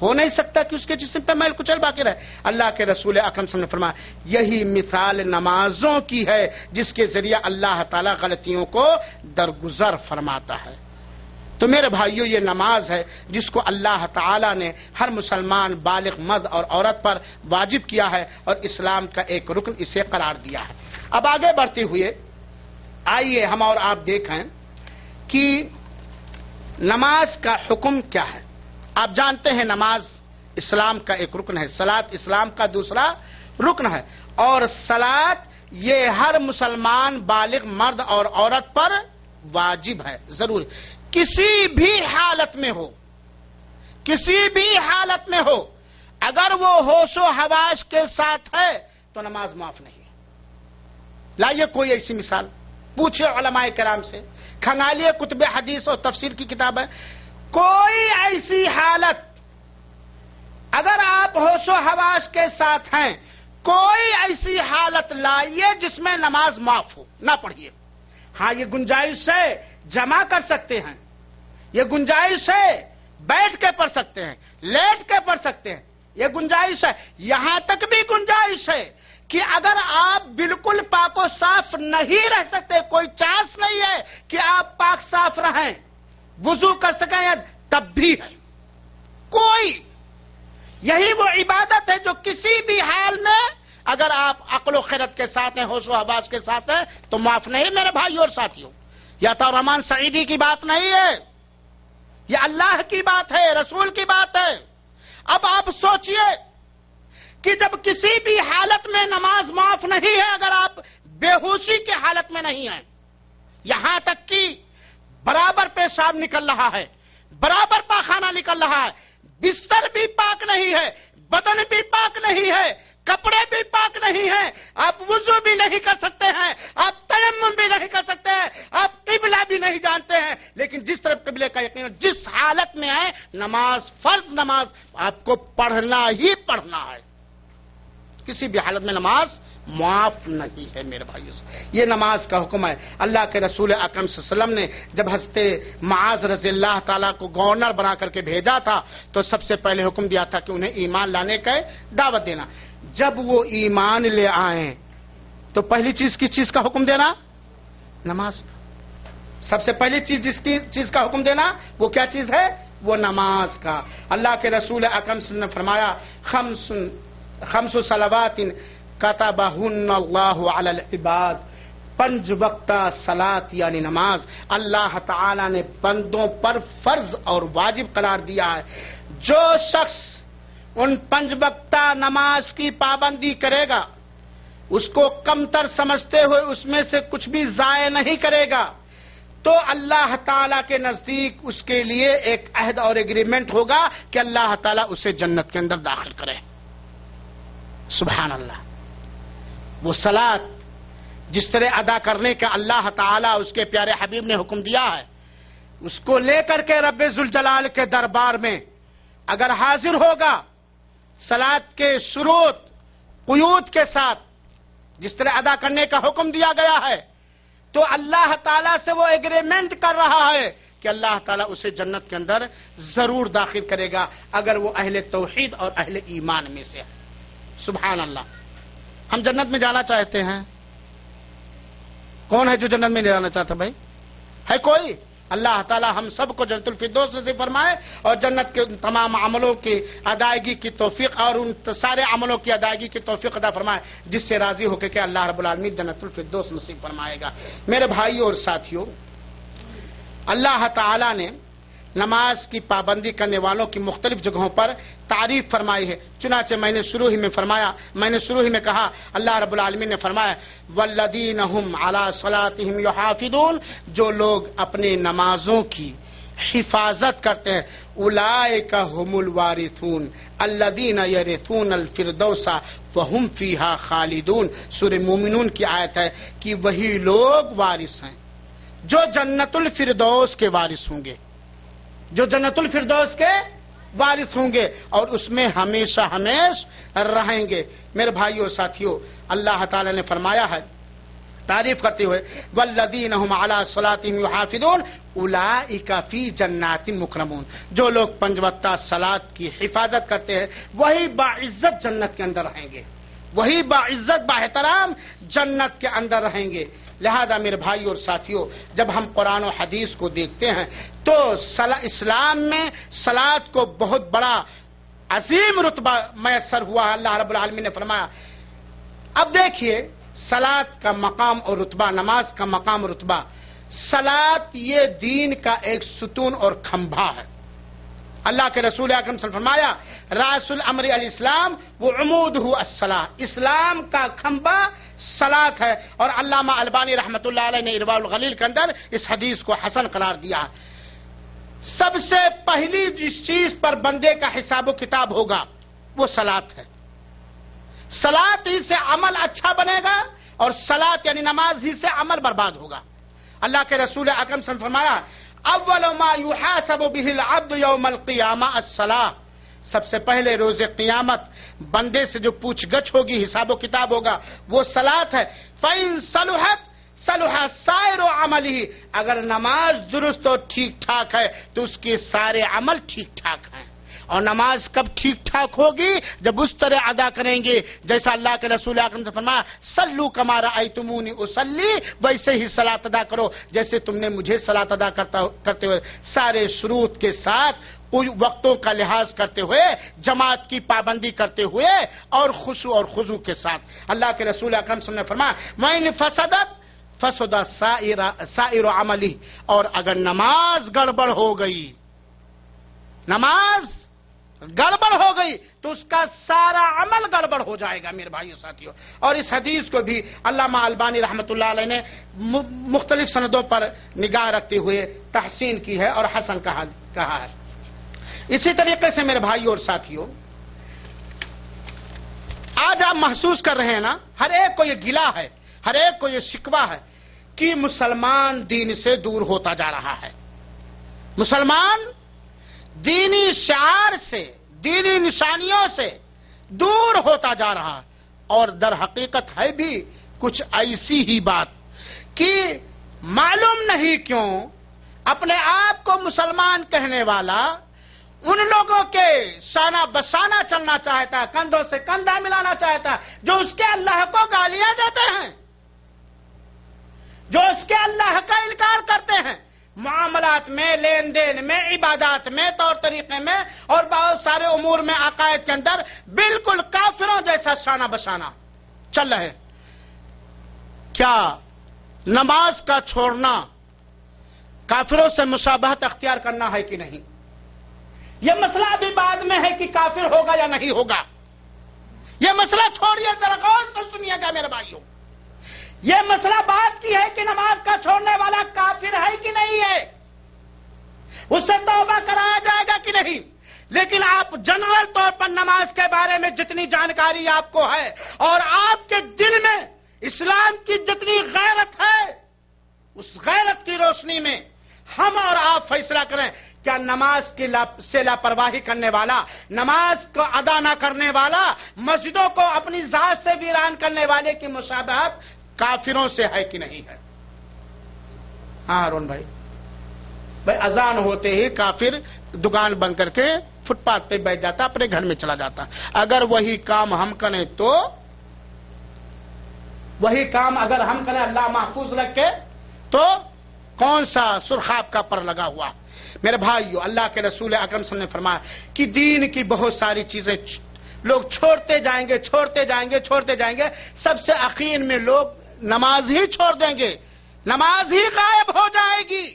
ہو نہیں سکتا کہ اس کے جسم پہ میل کچیل باقی رہے۔ اللہ کے رسول اکرم صلی اللہ علیہ وسلم نے فرمایا یہی مثال نمازوں کی ہے جس کے ذریعے اللہ تعالی غلطیوں کو درگزر فرماتا ہے۔ تو میرے بھائیوں، یہ نماز ہے جس کو اللہ تعالی نے ہر مسلمان بالغ مرد اور عورت پر واجب کیا ہے، اور اسلام کا ایک رکن اسے قرار دیا ہے۔ اب آگے بڑھتے ہوئے آئیے ہم اور آپ دیکھیں کہ نماز کا حکم کیا ہے۔ آپ جانتے ہیں نماز اسلام کا ایک رکن ہے، صلاۃ اسلام کا دوسرا رکن ہے، اور صلاۃ یہ ہر مسلمان بالغ مرد اور عورت پر واجب ہے، ضرور، کسی بھی حالت میں ہو، کسی بھی حالت میں ہو، اگر وہ ہوش و حواس کے ساتھ ہے تو نماز معاف نہیں ہے۔ لائیے کوئی ایسی مثال، پوچھے علماء کرام سے، کھنگالیے کتب حدیث اور تفسیر کی کتاب ہے، کوئی ایسی حالت اگر آپ ہوش و حواس کے ساتھ ہیں، کوئی ایسی حالت لائیے جس میں نماز معاف ہو، نہ پڑھیے۔ ہاں یہ گنجائش ہے جمع کر سکتے ہیں، یہ گنجائش ہے بیٹھ کے پڑھ سکتے ہیں، لیٹ کے پڑھ سکتے ہیں، یہ گنجائش ہے۔ یہاں تک بھی گنجائش ہے کہ اگر آپ بالکل پاک و صاف نہیں رہ سکتے، کوئی چانس نہیں ہے کہ آپ پاک صاف رہیں، وضو کر سکیں، تب بھی ہے کوئی، یہی وہ عبادت ہے جو کسی بھی حال میں اگر آپ عقل و خیرت کے ساتھ ہیں، ہوش و حواس کے ساتھ ہیں تو معاف نہیں میرے بھائیوں اور ساتھیوں۔ یہ عطا رحمان سعیدی کی بات نہیں ہے، یہ اللہ کی بات ہے، رسول کی بات ہے۔ اب آپ سوچئے کہ جب کسی بھی حالت میں نماز معاف نہیں ہے، اگر آپ بے ہوشی کی حالت میں نہیں ہیں، یہاں تک کہ برابر پیشاب نکل رہا ہے، برابر پاخانہ نکل رہا ہے، بستر بھی پاک نہیں ہے، بدن بھی پاک نہیں ہے، کپڑے بھی پاک نہیں ہیں، آپ وضو بھی نہیں کر سکتے ہیں، آپ تیمم بھی نہیں کر سکتے ہیں، آپ قبلہ بھی نہیں جانتے ہیں، لیکن جس طرف قبلے کا یقین، جس حالت میں ہے نماز فرض نماز آپ کو پڑھنا ہی پڑھنا ہے، کسی بھی حالت میں نماز معاف نہیں ہے میرے بھائیو. یہ نماز کا حکم ہے. اللہ کے رسول اکرم صلی اللہ علیہ وسلم نے جب حضرت معاذ رضی اللہ تعالیٰ کو گورنر بنا کر کے بھیجا تھا تو سب سے پہلے حکم دیا تھا کہ انہیں ایمان لانے کا دعوت دینا. جب وہ ایمان لے آئیں تو پہلی چیز کس چیز کا حکم دینا؟ نماز. سب سے پہلی چیز جس کی چیز کا حکم دینا وہ کیا چیز ہے؟ وہ نماز کا. اللہ کے رسول اکرم صلی اللہ علیہ وسلم نے فرمایا خمس صلوات کتبہن اللہ علی العباد، 5 وقتہ صلاۃ یعنی نماز اللہ تعالی نے بندوں پر فرض اور واجب قرار دیا ہے. جو شخص ان 5 وقتہ نماز کی پابندی کرے گا، اس کو کمتر سمجھتے ہوئے اس میں سے کچھ بھی ضائع نہیں کرے گا، تو اللہ تعالیٰ کے نزدیک اس کے لیے ایک عہد اور ایگریمنٹ ہوگا کہ اللہ تعالیٰ اسے جنت کے اندر داخل کرے. سبحان اللہ. وہ صلاۃ جس طرح ادا کرنے کا اللہ تعالیٰ اس کے پیارے حبیب نے حکم دیا ہے، اس کو لے کر کے رب ذوالجلال کے دربار میں اگر حاضر ہوگا صلاۃ کے شروط قیود کے ساتھ جس طرح ادا کرنے کا حکم دیا گیا ہے، تو اللہ تعالیٰ سے وہ ایگریمنٹ کر رہا ہے کہ اللہ تعالیٰ اسے جنت کے اندر ضرور داخل کرے گا اگر وہ اہل توحید اور اہل ایمان میں سے ہے. سبحان اللہ. ہم جنت میں جانا چاہتے ہیں. کون ہے جو جنت میں جانا چاہتا بھائی؟ ہے کوئی؟ اللہ تعالیٰ ہم سب کو جنت الفردوس نصیب فرمائے اور جنت کے تمام عملوں کی ادائیگی کی توفیق اور ان سارے عملوں کی ادائیگی کی توفیق عطا فرمائے جس سے راضی ہو کے کہ اللہ رب العالمین جنت الفردوس نصیب فرمائے گا. میرے بھائیوں اور ساتھیوں، اللہ تعالیٰ نے نماز کی پابندی کرنے والوں کی مختلف جگہوں پر تعریف فرمائی ہے. چنانچہ میں نے شروع ہی میں کہا، اللہ رب العالمین نے فرمایا والذین هم علی صلاتهم یحافظون، جو لوگ اپنی نمازوں کی حفاظت کرتے ہیں، اولئک هم الوارثون الذین یرثون الفردوس وهم فیہا خالدون. سورہ مومنون کی آیت ہے کہ وہی لوگ وارث ہیں جو جنت الفردوس کے وارث ہوں گے، جو جنت الفردوس کے وارث ہوں گے اور اس میں ہمیشہ رہیں گے. میرے بھائیوں اور ساتھیوں، اللہ تعالی نے فرمایا ہے تعریف کرتے ہوئے والذین هم علی صلاتهم یحافظون اولئک فی جنات مکرمون، جو لوگ 5 وقتہ صلاۃ کی حفاظت کرتے ہیں وہی باعزت جنت کے اندر رہیں گے، وہی باعزت باحترام جنت کے اندر رہیں گے. لہذا میرے بھائی اور ساتھیوں، جب ہم قرآن و حدیث کو دیکھتے ہیں تو اسلام میں صلاۃ کو بہت بڑا عظیم رتبہ میسر ہوا ہے. اللہ رب العالمین نے فرمایا. اب دیکھیے صلاۃ کا مقام اور رتبہ، نماز کا مقام اور رتبہ. صلاۃ یہ دین کا ایک ستون اور کھمبا ہے. اللہ کے رسول اکرم صلی اللہ علیہ وسلم فرمایا راس الامر الاسلام وعمودہ الصلاۃ، اسلام کا کھمبا صلاۃ ہے. اور علامہ البانی رحمۃ اللہ علیہ نے ارواء الغلیل کے اندر اس حدیث کو حسن قرار دیا. سب سے پہلی جس چیز پر بندے کا حساب و کتاب ہوگا وہ صلاۃ ہے. صلاۃ ہی سے عمل اچھا بنے گا اور صلاۃ یعنی نماز ہی سے عمل برباد ہوگا. اللہ کے رسول اکرم صلی اللہ علیہ وسلم فرمایا اول ما یحاسب به العبد یوم القیامہ الصلاۃ، سب سے پہلے روز قیامت بندے سے جو پوچھ گچھ ہوگی، حساب و کتاب ہوگا، وہ صلاۃ ہے. فإن صلحت صلح سائر عمله، اگر نماز درست اور ٹھیک ٹھاک ہے تو اس کے سارے عمل ٹھیک ٹھاک ہیں. اور نماز کب ٹھیک ٹھاک ہوگی؟ جب اس طرح ادا کریں گے جیسا اللہ کے رسول اکرم سے فرمایا صلو کما رأیتمونی اصلی، ویسے ہی صلاۃ ادا کرو جیسے تم نے مجھے صلاۃ ادا کرتے ہوئے، سارے شروط کے ساتھ، وقتوں کا لحاظ کرتے ہوئے، جماعت کی پابندی کرتے ہوئے اور خشوع اور خضوع کے ساتھ. اللہ کے رسول اکرم صلی اللہ علیہ وسلم نے فرمایا وَإِنْ فَسَدَتْ فَسَدَ سَائِرُ عَمَلِهِ، اور اگر نماز گڑبڑ ہو گئی، نماز گڑبڑ ہو گئی تو اس کا سارا عمل گڑبڑ ہو جائے گا. میرے بھائیو ساتھیو، اور اس حدیث کو بھی علامہ البانی رحمۃ اللہ علیہ نے مختلف سندوں پر نگاہ رکھتے ہوئے تحسین کی ہے اور حسن کہا ہے. اسی طریقے سے میرے بھائیو اور ساتھیو، آج آپ محسوس کر رہے ہیں نا، ہر ایک کو یہ گلہ ہے، ہر ایک کو یہ شکوہ ہے کہ مسلمان دین سے دور ہوتا جا رہا ہے. مسلمان دینی شعار سے، دینی نشانیوں سے دور ہوتا جا رہا ہے۔ اور در حقیقت ہے بھی کچھ ایسی ہی بات کہ معلوم نہیں کیوں اپنے آپ کو مسلمان کہنے والا ان لوگوں کے شانہ بشانہ چلنا چاہتا ہے، کندھوں سے کندھا ملانا چاہتا ہے جو اس کے اللہ کو گالیاں دیتے ہیں، جو اس کے اللہ کا انکار کرتے ہیں، معاملات میں، لین دین میں، عبادات میں، طور طریقے میں اور بہت سارے امور میں، عقائد کے اندر بالکل کافروں جیسا شانہ بشانہ چل رہے۔ کیا نماز کا چھوڑنا کافروں سے مشابہت اختیار کرنا ہے کہ نہیں؟ یہ مسئلہ ابھی بعد میں ہے کہ کافر ہوگا یا نہیں ہوگا، یہ مسئلہ چھوڑیے، ذرا غور سے سنیے گا میرے بھائیوں۔ یہ مسئلہ بات کی ہے کہ نماز کا چھوڑنے والا کافر ہے کہ نہیں ہے، اس سے توبہ کرایا جائے گا کہ نہیں۔ لیکن آپ جنرل طور پر نماز کے بارے میں جتنی جانکاری آپ کو ہے اور آپ کے دل میں اسلام کی جتنی غیرت ہے، اس غیرت کی روشنی میں ہم اور آپ فیصلہ کریں، کیا نماز سے لاپرواہی کرنے والا، نماز کو ادا نہ کرنے والا، مسجدوں کو اپنی ذات سے ویران کرنے والے کی مشابہت کافروں سے ہے کہ نہیں ہے؟ ہاں ہارون بھائی، اذان ہوتے ہی کافر دکان بند کر کے فٹ پاتھ پہ بیٹھ جاتا، اپنے گھر میں چلا جاتا۔ اگر وہی کام ہم کریں تو، وہی کام اگر ہم کریں اللہ محفوظ رکھے تو کون سا سرخاب کا پر لگا ہوا؟ میرے بھائیو، اللہ کے رسول اکرم صلی اللہ علیہ وسلم نے فرمایا کہ دین کی بہت ساری چیزیں لوگ چھوڑتے جائیں گے، چھوڑتے جائیں گے، چھوڑتے جائیں گے، سب سے اخیر میں لوگ نماز ہی چھوڑ دیں گے، نماز ہی غائب ہو جائے گی۔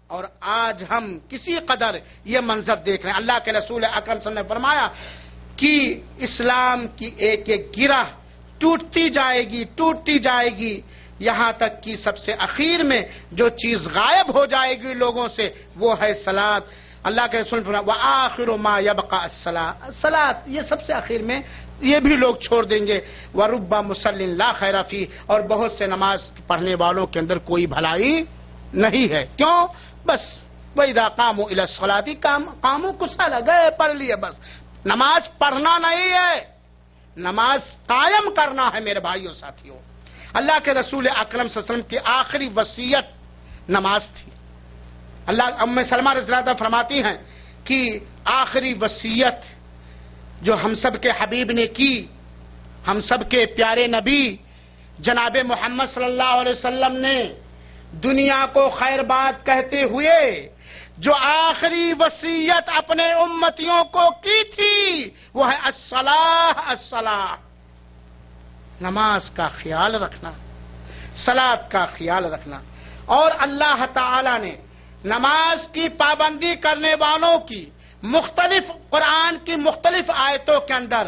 اور آج ہم کسی قدر یہ منظر دیکھ رہے ہیں۔ اللہ کے رسول اکرم صلی اللہ علیہ وسلم نے فرمایا کہ اسلام کی ایک ایک گرہ ٹوٹتی جائے گی، ٹوٹتی جائے گی، یہاں تک کہ سب سے اخیر میں جو چیز غائب ہو جائے گی لوگوں سے وہ ہے صلاۃ۔ اللہ کے رسول نے فرمایا وآخر ما یبقى الصلاۃ، صلاۃ یہ سب سے اخیر میں یہ بھی لوگ چھوڑ دیں گے۔ ورب مصل لا خیر فیہ، اور بہت سے نماز پڑھنے والوں کے اندر کوئی بھلائی نہیں ہے۔ کیوں؟ بس وَإِذَا قَامُوا إِلَى الصَّلَاةِ قَامُوا كُسَالَىٰ، گئے پڑھ لیے بس۔ نماز پڑھنا نہیں ہے، نماز قائم کرنا ہے میرے بھائیوں ساتھیوں۔ اللہ کے رسول اکرم صلی اللہ علیہ وسلم کی آخری وصیت نماز تھی۔ اللہ ام سلمہ رضی اللہ عنہا فرماتی ہیں کہ آخری وصیت جو ہم سب کے حبیب نے کی، ہم سب کے پیارے نبی جناب محمد صلی اللہ علیہ وسلم نے دنیا کو خیر بات کہتے ہوئے جو آخری وصیت اپنے امتیوں کو کی تھی وہ ہے الصلاۃ، الصلاۃ، نماز کا خیال رکھنا، صلاۃ کا خیال رکھنا۔ اور اللہ تعالی نے نماز کی پابندی کرنے والوں کی مختلف قرآن کی مختلف آیتوں کے اندر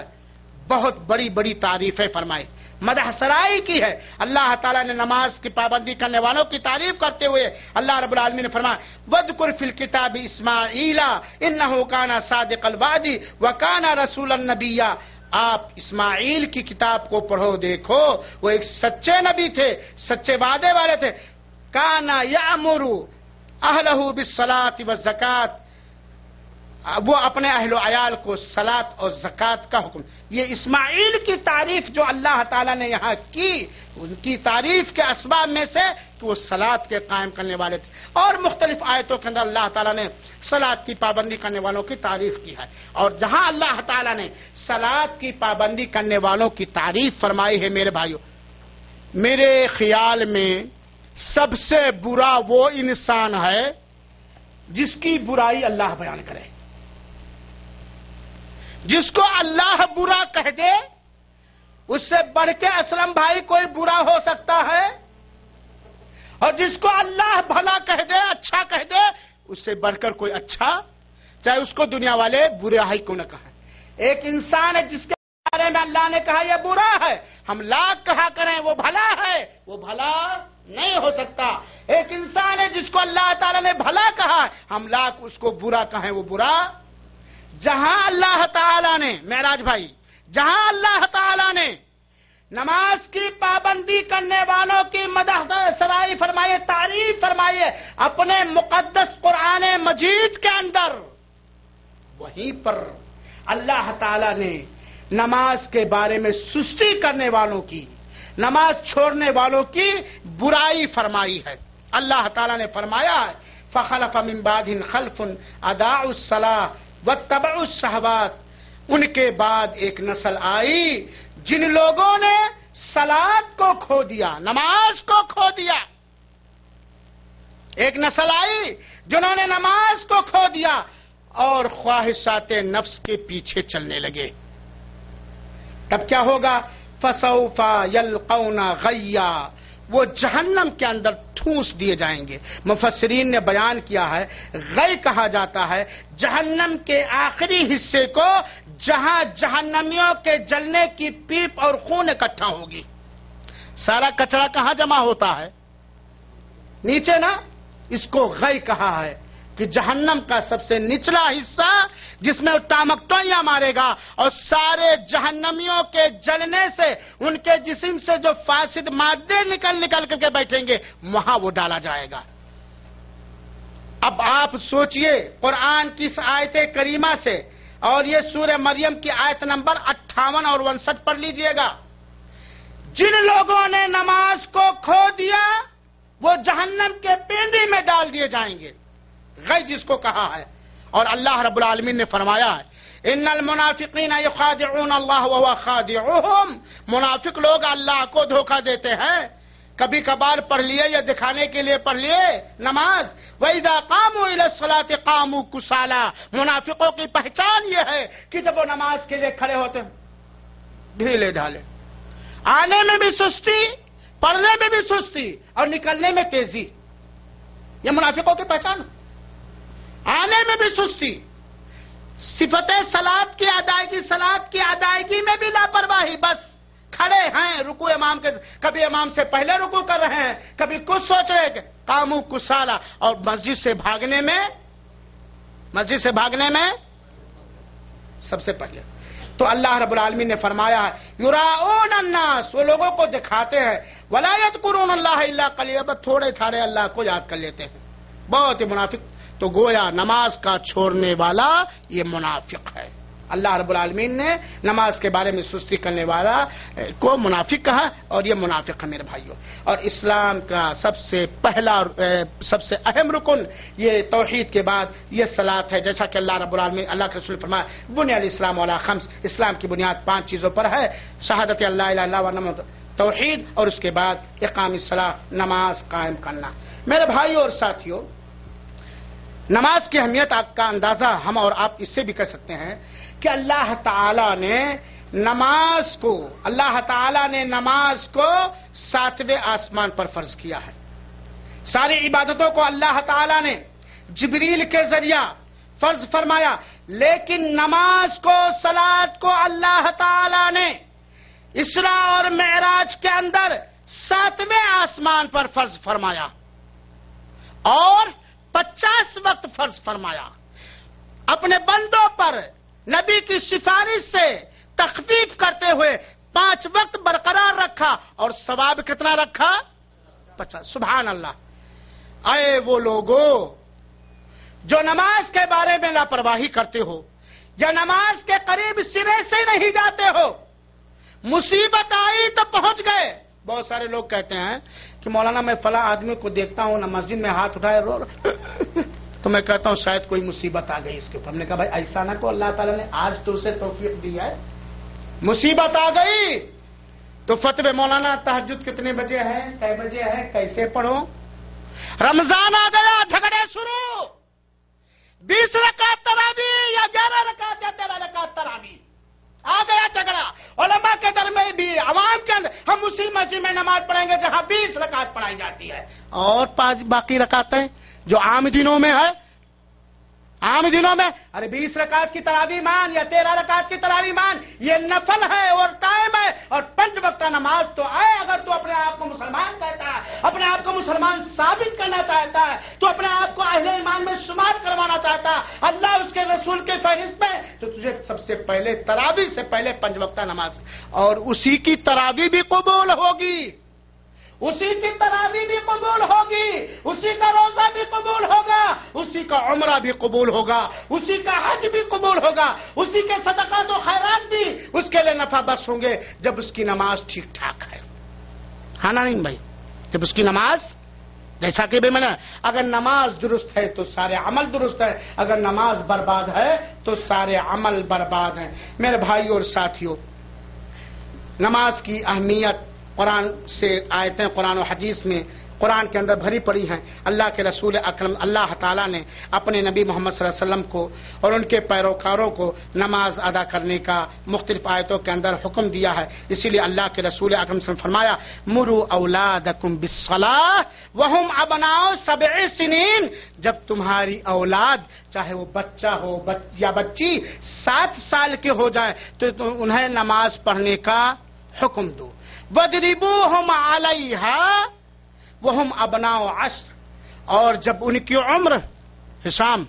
بہت بڑی بڑی تعریفیں فرمائی، مدح سرائی کی ہے۔ اللہ تعالیٰ نے نماز کی پابندی کرنے والوں کی تعریف کرتے ہوئے اللہ رب العالمین نے فرمایا وَاذْكُرْ فِي الْكِتَابِ إِسْمَاعِيلَ إِنَّهُ كَانَ صَادِقَ الْوَعْدِ وَكَانَ رَسُولًا نَبِيًّا۔ آپ اسماعیل کی کتاب کو پڑھو، دیکھو وہ ایک سچے نبی تھے، سچے وعدے والے تھے۔ كَانَ يَأْمُرُ أَهْلَهُ بِالصَّلَاةِ وَالزَّكَاةِ، وہ اپنے اہل و عیال کو صلاۃ اور زکوٰۃ کا حکم۔ یہ اسماعیل کی تعریف جو اللہ تعالیٰ نے یہاں کی، ان کی تعریف کے اسباب میں سے کہ وہ صلاۃ کے قائم کرنے والے تھے۔ اور مختلف آیتوں کے اندر اللہ تعالیٰ نے صلاۃ کی پابندی کرنے والوں کی تعریف کی ہے۔ اور جہاں اللہ تعالیٰ نے صلاۃ کی پابندی کرنے والوں کی تعریف فرمائی ہے میرے بھائیوں، میرے خیال میں سب سے برا وہ انسان ہے جس کی برائی اللہ بیان کرے۔ جس کو اللہ برا کہہ دے اس سے بڑھ کے اسلم بھائی کوئی برا ہو سکتا ہے، اور جس کو اللہ بھلا کہہ دے، اچھا کہہ دے، اس سے بڑھ کر کوئی اچھا، چاہے اس کو دنیا والے برا ہی کیوں نہ کہیں۔ ایک انسان ہے جس کے بارے میں اللہ نے کہا یہ برا ہے، ہم لاکھ کہا کریں وہ بھلا ہے، وہ بھلا نہیں ہو سکتا۔ ایک انسان ہے جس کو اللہ تعالیٰ نے بھلا کہا، ہم لاکھ اس کو برا کہیں وہ برا۔ جہاں اللہ تعالیٰ نے، معراج بھائی، جہاں اللہ تعالیٰ نے نماز کی پابندی کرنے والوں کی مدح سرائی فرمائیے، تعریف فرمائیے اپنے مقدس قرآن مجید کے اندر، وہیں پر اللہ تعالیٰ نے نماز کے بارے میں سستی کرنے والوں کی، نماز چھوڑنے والوں کی برائی فرمائی ہے۔ اللہ تعالیٰ نے فرمایا ہے فخلف من بعدهم خلف اضاعوا الصلاة واتبعوا الشهوات، ان کے بعد ایک نسل آئی جن لوگوں نے صلاۃ کو کھو دیا، نماز کو کھو دیا۔ ایک نسل آئی جنہوں نے نماز کو کھو دیا اور خواہشات نفس کے پیچھے چلنے لگے۔ تب کیا ہوگا؟ فسوف یلقون غیا، وہ جہنم کے اندر ٹھونس دیے جائیں گے۔ مفسرین نے بیان کیا ہے غی کہا جاتا ہے جہنم کے آخری حصے کو جہاں جہنمیوں کے جلنے کی پیپ اور خون اکٹھا ہوگی۔ سارا کچرا کہاں جمع ہوتا ہے؟ نیچے نا، اس کو غی کہا ہے کہ جہنم کا سب سے نچلا حصہ جس میں ٹامکٹوئیاں مارے گا اور سارے جہنمیوں کے جلنے سے ان کے جسم سے جو فاسد مادے نکل کر کے بیٹھیں گے وہاں وہ ڈالا جائے گا۔ اب آپ سوچئے قرآن کی اس آیت کریمہ سے، اور یہ سورہ مریم کی آیت نمبر 58 اور 59 پڑھ لیجئے گا۔ جن لوگوں نے نماز کو کھو دیا وہ جہنم کے پینڈی میں ڈال دیے جائیں گے، غی جس کو کہا ہے۔ اور اللہ رب العالمین نے فرمایا ہے ان المنافقین یخادعون اللہ وهو خادعهم، منافق لوگ اللہ کو دھوکہ دیتے ہیں۔ کبھی کبھار پڑھ لیے یا دکھانے کے لیے پڑھ لیے نماز۔ وَإِذَا قَامُوا إِلَى الصَّلَاةِ قَامُوا كُسَالَىٰ، منافقوں کی پہچان یہ ہے کہ جب وہ نماز کے لیے کھڑے ہوتے ہیں ڈھیلے ڈھالے، آنے میں بھی سستی، پڑھنے میں بھی سستی اور نکلنے میں تیزی۔ یہ منافقوں کی پہچان، آنے میں بھی سستی، صفت صلاۃ کی ادائیگی میں بھی لاپرواہی، بس کھڑے ہیں رکوع امام کے، کبھی امام سے پہلے رکوع کر رہے ہیں، کبھی کچھ سوچ رہے کہ قاموا کسالى، اور مسجد سے بھاگنے میں سب سے پہلے۔ تو اللہ رب العالمین نے فرمایا ہے یراؤون الناس، وہ لوگوں کو دکھاتے ہیں، ولا یذکرون اللہ الا قلیلا، بس تھوڑے تھاڑے اللہ کو یاد کر لیتے ہیں، بہت ہی منافق۔ تو گویا نماز کا چھوڑنے والا یہ منافق ہے۔ اللہ رب العالمین نے نماز کے بارے میں سستی کرنے والا کو منافق کہا، اور یہ منافق ہے میرے بھائیوں۔ اور اسلام کا سب سے پہلا سب سے اہم رکن یہ توحید کے بعد یہ صلاۃ ہے، جیسا کہ اللہ رب العالمین اللہ کے رسول نے فرمایا بنی الاسلام علی خمس، اسلام کی بنیاد 5 چیزوں پر ہے، شہادت اللہ الہ الا اللہ و انہ توحید، اور اس کے بعد اقام الصلاۃ، نماز قائم کرنا۔ میرے بھائیوں اور ساتھیوں، نماز کی اہمیت کا اندازہ ہم اور آپ اس سے بھی کر سکتے ہیں کہ اللہ تعالیٰ نے نماز کو 7ویں آسمان پر فرض کیا ہے۔ ساری عبادتوں کو اللہ تعالیٰ نے جبریل کے ذریعہ فرض فرمایا، لیکن نماز کو، صلاۃ کو اللہ تعالیٰ نے اسراء اور معراج کے اندر 7ویں آسمان پر فرض فرمایا اور 50 وقت فرض فرمایا۔ اپنے بندوں پر نبی کی سفارش سے تخفیف کرتے ہوئے 5 وقت برقرار رکھا، اور ثواب کتنا رکھا؟ 50۔ سبحان اللہ۔ اے وہ لوگوں جو نماز کے بارے میں لاپرواہی کرتے ہو یا نماز کے قریب سرے سے نہیں جاتے ہو، مصیبت آئی تو پہنچ گئے۔ بہت سارے لوگ کہتے ہیں کہ مولانا میں فلاں آدمی کو دیکھتا ہوں نہ مسجد میں ہاتھ اٹھائے رو تو میں کہتا ہوں شاید کوئی مصیبت آ گئی اس کے اوپر۔ ہم نے کہا بھائی ایسا نہ کو، اللہ تعالیٰ نے آج تو اسے توفیق دی ہے، مصیبت آ گئی تو فتوی مولانا تہجد کتنے بجے ہے، کئے بجے ہے، کیسے پڑھو؟ رمضان آ گیا، جھگڑے شروع، 20 رکعت تراویح یا 11 رکعت یا 13 رکعت تراویح، آ گیا جھگڑا علماء کے درمیان بھی، عوام کے اندر۔ ہم اسی مسجد میں نماز پڑھیں گے جہاں 20 رکعت پڑھائی جاتی ہے، اور 5 باقی رکعتیں جو عام دنوں میں ہے، عام دنوں میں ارے 20 رکعت کی تراویح مان یا 13 رکعت کی تراویح مان، یہ نفل ہے اور ٹائم ہے، اور 5 وقت نماز تو آئے۔ اگر تو اپنے آپ کو مسلمان کہتا ہے، اپنے آپ کو مسلمان ثابت کرنا چاہتا ہے، تو اپنے آپ کو اہل ایمان میں شمار کروانا چاہتا ہے اللہ اس کے رسول کے فہرست میں، تو تجھے سب سے پہلے تراویح سے پہلے 5 وقت نماز، اور اسی کی تراویح بھی قبول ہوگی، اسی کی تراویح بھی قبول ہوگی، اسی کا روزہ بھی قبول ہوگا، اسی کا عمرہ بھی قبول ہوگا، اسی کا حج بھی قبول ہوگا، اسی کے صدقات و خیرات بھی اس کے لیے نفع بخش ہوں گے جب اس کی نماز ٹھیک ٹھاک ہے. ہاں نا نہیں بھائی؟ جب اس کی نماز، جیسا کہ بھی میں نے، اگر نماز درست ہے تو سارے عمل درست ہے، اگر نماز برباد ہے تو سارے عمل برباد ہیں. میرے بھائیو اور ساتھیو، نماز کی اہمیت قرآن سے آیتیں قرآن و حدیث میں قرآن کے اندر بھری پڑی ہیں. اللہ کے رسول اکرم اللہ تعالیٰ نے اپنے نبی محمد صلی اللہ علیہ وسلم کو اور ان کے پیروکاروں کو نماز ادا کرنے کا مختلف آیتوں کے اندر حکم دیا ہے. اسی لیے اللہ کے رسول اکرم صلی اللہ علیہ وسلم نے فرمایا مروا اولادکم بالصلاۃ وہم ابناء 7 سنین. جب تمہاری اولاد چاہے وہ بچہ ہو یا بچی 7 سال کے ہو جائے تو انہیں نماز پڑھنے کا حکم دو. وَاضْرِبُوهُمْ عَلَيْهَا وَهُمْ أَبْنَاءُ 10. اور جب ان کی عمر حسام،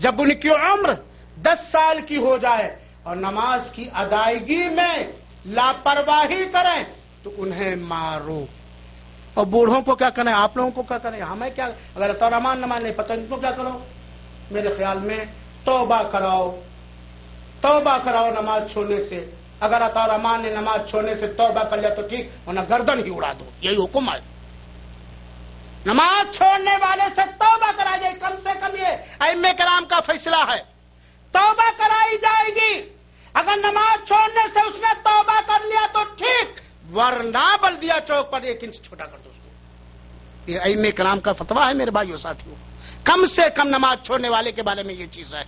جب ان کی عمر 10 سال کی ہو جائے اور نماز کی ادائیگی میں لاپرواہی کریں تو انہیں مارو. اور بوڑھوں کو کیا کریں؟ آپ لوگوں کو کیا کریں؟ ہمیں کیا؟ اگر رحمان نماز نہیں پتہ ان کو کیا کرو؟ میرے خیال میں توبہ کراؤ نماز چھوڑنے سے. اگر عطا رحمان نے نماز چھوڑنے سے توبہ کر لیا تو ٹھیک، ورنہ گردن ہی اڑا دو. یہی حکم ہے. نماز چھوڑنے والے سے توبہ کرائی جائے، کم سے کم یہ ائمہ کرام کا فیصلہ ہے. توبہ کرائی جائے گی. اگر نماز چھوڑنے سے اس نے توبہ کر لیا تو ٹھیک، ورنہ بلدیہ چوک پر 1 انچ چھوٹا کر دو اس کو. یہ ائمہ کرام کا فتویٰ ہے میرے بھائیو ساتھیوں. کم سے کم نماز چھوڑنے والے کے بارے میں یہ چیز ہے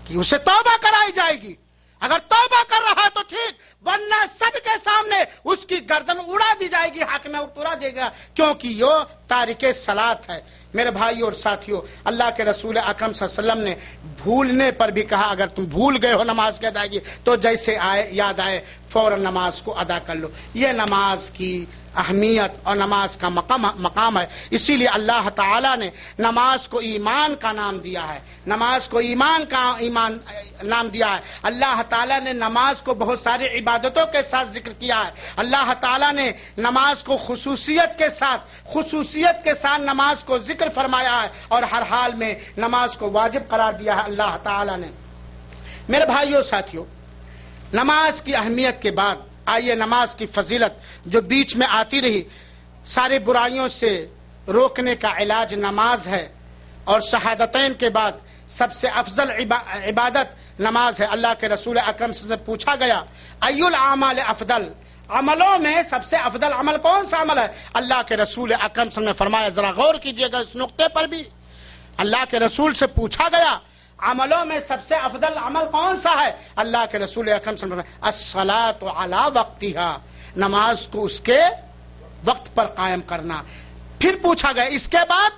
کہ اسے توبہ کرائی جائے گی. اگر توبہ کر رہا ہے تو ٹھیک، ورنہ سب کے سامنے اس کی گردن اڑا دی جائے گی، حق میں اڑا دے گا، کیونکہ یہ تارک صلاۃ ہے. میرے بھائیو اور ساتھیو، اللہ کے رسول اکرم صلی اللہ علیہ وسلم نے بھولنے پر بھی کہا اگر تم بھول گئے ہو نماز کی ادائیگی تو جیسے یاد آئے فوراً نماز کو ادا کر لو. یہ نماز کی اہمیت اور نماز کا مقام ہے. اسی لیے اللہ تعالیٰ نے نماز کو ایمان کا نام دیا ہے. نماز کو ایمان نام دیا ہے. اللہ تعالیٰ نے نماز کو بہت ساری عبادتوں کے ساتھ ذکر کیا ہے. اللہ تعالیٰ نے نماز کو خصوصیت کے ساتھ نماز کو ذکر فرمایا ہے اور ہر حال میں نماز کو واجب قرار دیا ہے اللہ تعالیٰ نے. میرے بھائیوں ساتھیوں، نماز کی اہمیت کے بعد آئیے نماز کی فضیلت جو بیچ میں آتی رہی. سارے برائیوں سے روکنے کا علاج نماز ہے اور شہادتین کے بعد سب سے افضل عبادت نماز ہے. اللہ کے رسول اکرم سے پوچھا گیا ای الاعمال افضل، عملوں میں سب سے افضل عمل کون سا عمل ہے؟ اللہ کے رسول اکرم نے فرمایا، ذرا غور کیجئے گا اس نقطے پر بھی. اللہ کے رسول سے پوچھا گیا عملوں میں سب سے افضل عمل کون سا ہے؟ اللہ کے رسول اکرم صلی اللہ علیہ وسلم الصلاۃ علی وقتہا، نماز کو اس کے وقت پر قائم کرنا. پھر پوچھا گیا اس کے بعد؟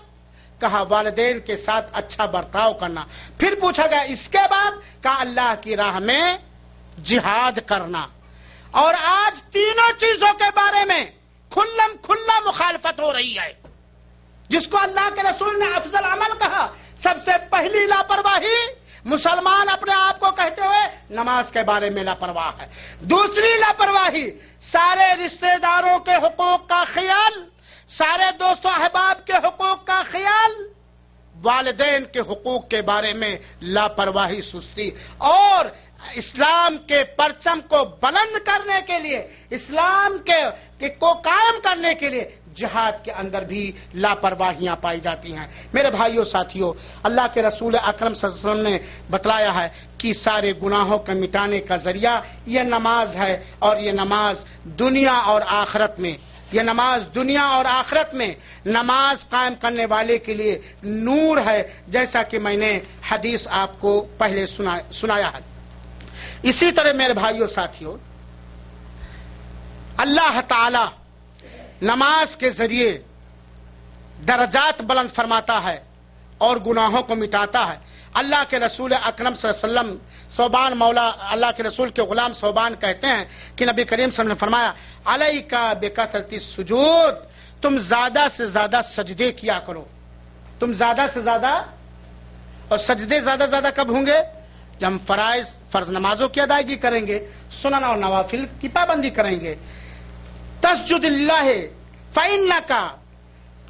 کہا والدین کے ساتھ اچھا برتاؤ کرنا. پھر پوچھا گیا اس کے بعد؟ کہا اللہ کی راہ میں جہاد کرنا. اور آج تینوں چیزوں کے بارے میں کھلا مخالفت ہو رہی ہے. جس کو اللہ کے رسول نے افضل عمل کہا، سب سے پہلی لاپرواہی مسلمان اپنے آپ کو کہتے ہوئے نماز کے بارے میں لاپرواہ ہے. دوسری لاپرواہی سارے رشتہ داروں کے حقوق کا خیال، سارے دوست و احباب کے حقوق کا خیال، والدین کے حقوق کے بارے میں لاپرواہی، سستی، اور اسلام کے پرچم کو بلند کرنے کے لیے، اسلام کو قائم کرنے کے لیے جہاد کے اندر بھی لاپرواہیاں پائی جاتی ہیں. میرے بھائیوں ساتھیوں، اللہ کے رسول اکرم صلی اللہ علیہ وسلم نے بتلایا ہے کہ سارے گناہوں کے مٹانے کا ذریعہ یہ نماز ہے. اور یہ نماز دنیا اور آخرت میں نماز قائم کرنے والے کے لیے نور ہے، جیسا کہ میں نے حدیث آپ کو پہلے سنایا ہے. اسی طرح میرے بھائیوں ساتھیوں، اللہ تعالی نماز کے ذریعے درجات بلند فرماتا ہے اور گناہوں کو مٹاتا ہے. اللہ کے رسول اکرم صلی اللہ علیہ وسلم صوبان مولا اللہ کے رسول کے غلام صوبان کہتے ہیں کہ نبی کریم صلی اللہ علیہ وسلم نے فرمایا علیکا بکثرۃ السجود، تم زیادہ سے زیادہ سجدے کیا کرو. تم زیادہ سے زیادہ، اور سجدے زیادہ کب ہوں گے؟ جب ہم فرض نمازوں کی ادائیگی کریں گے، سنن اور نوافل کی پابندی کریں گے. تسجد اللہ فَإِنَّكَ،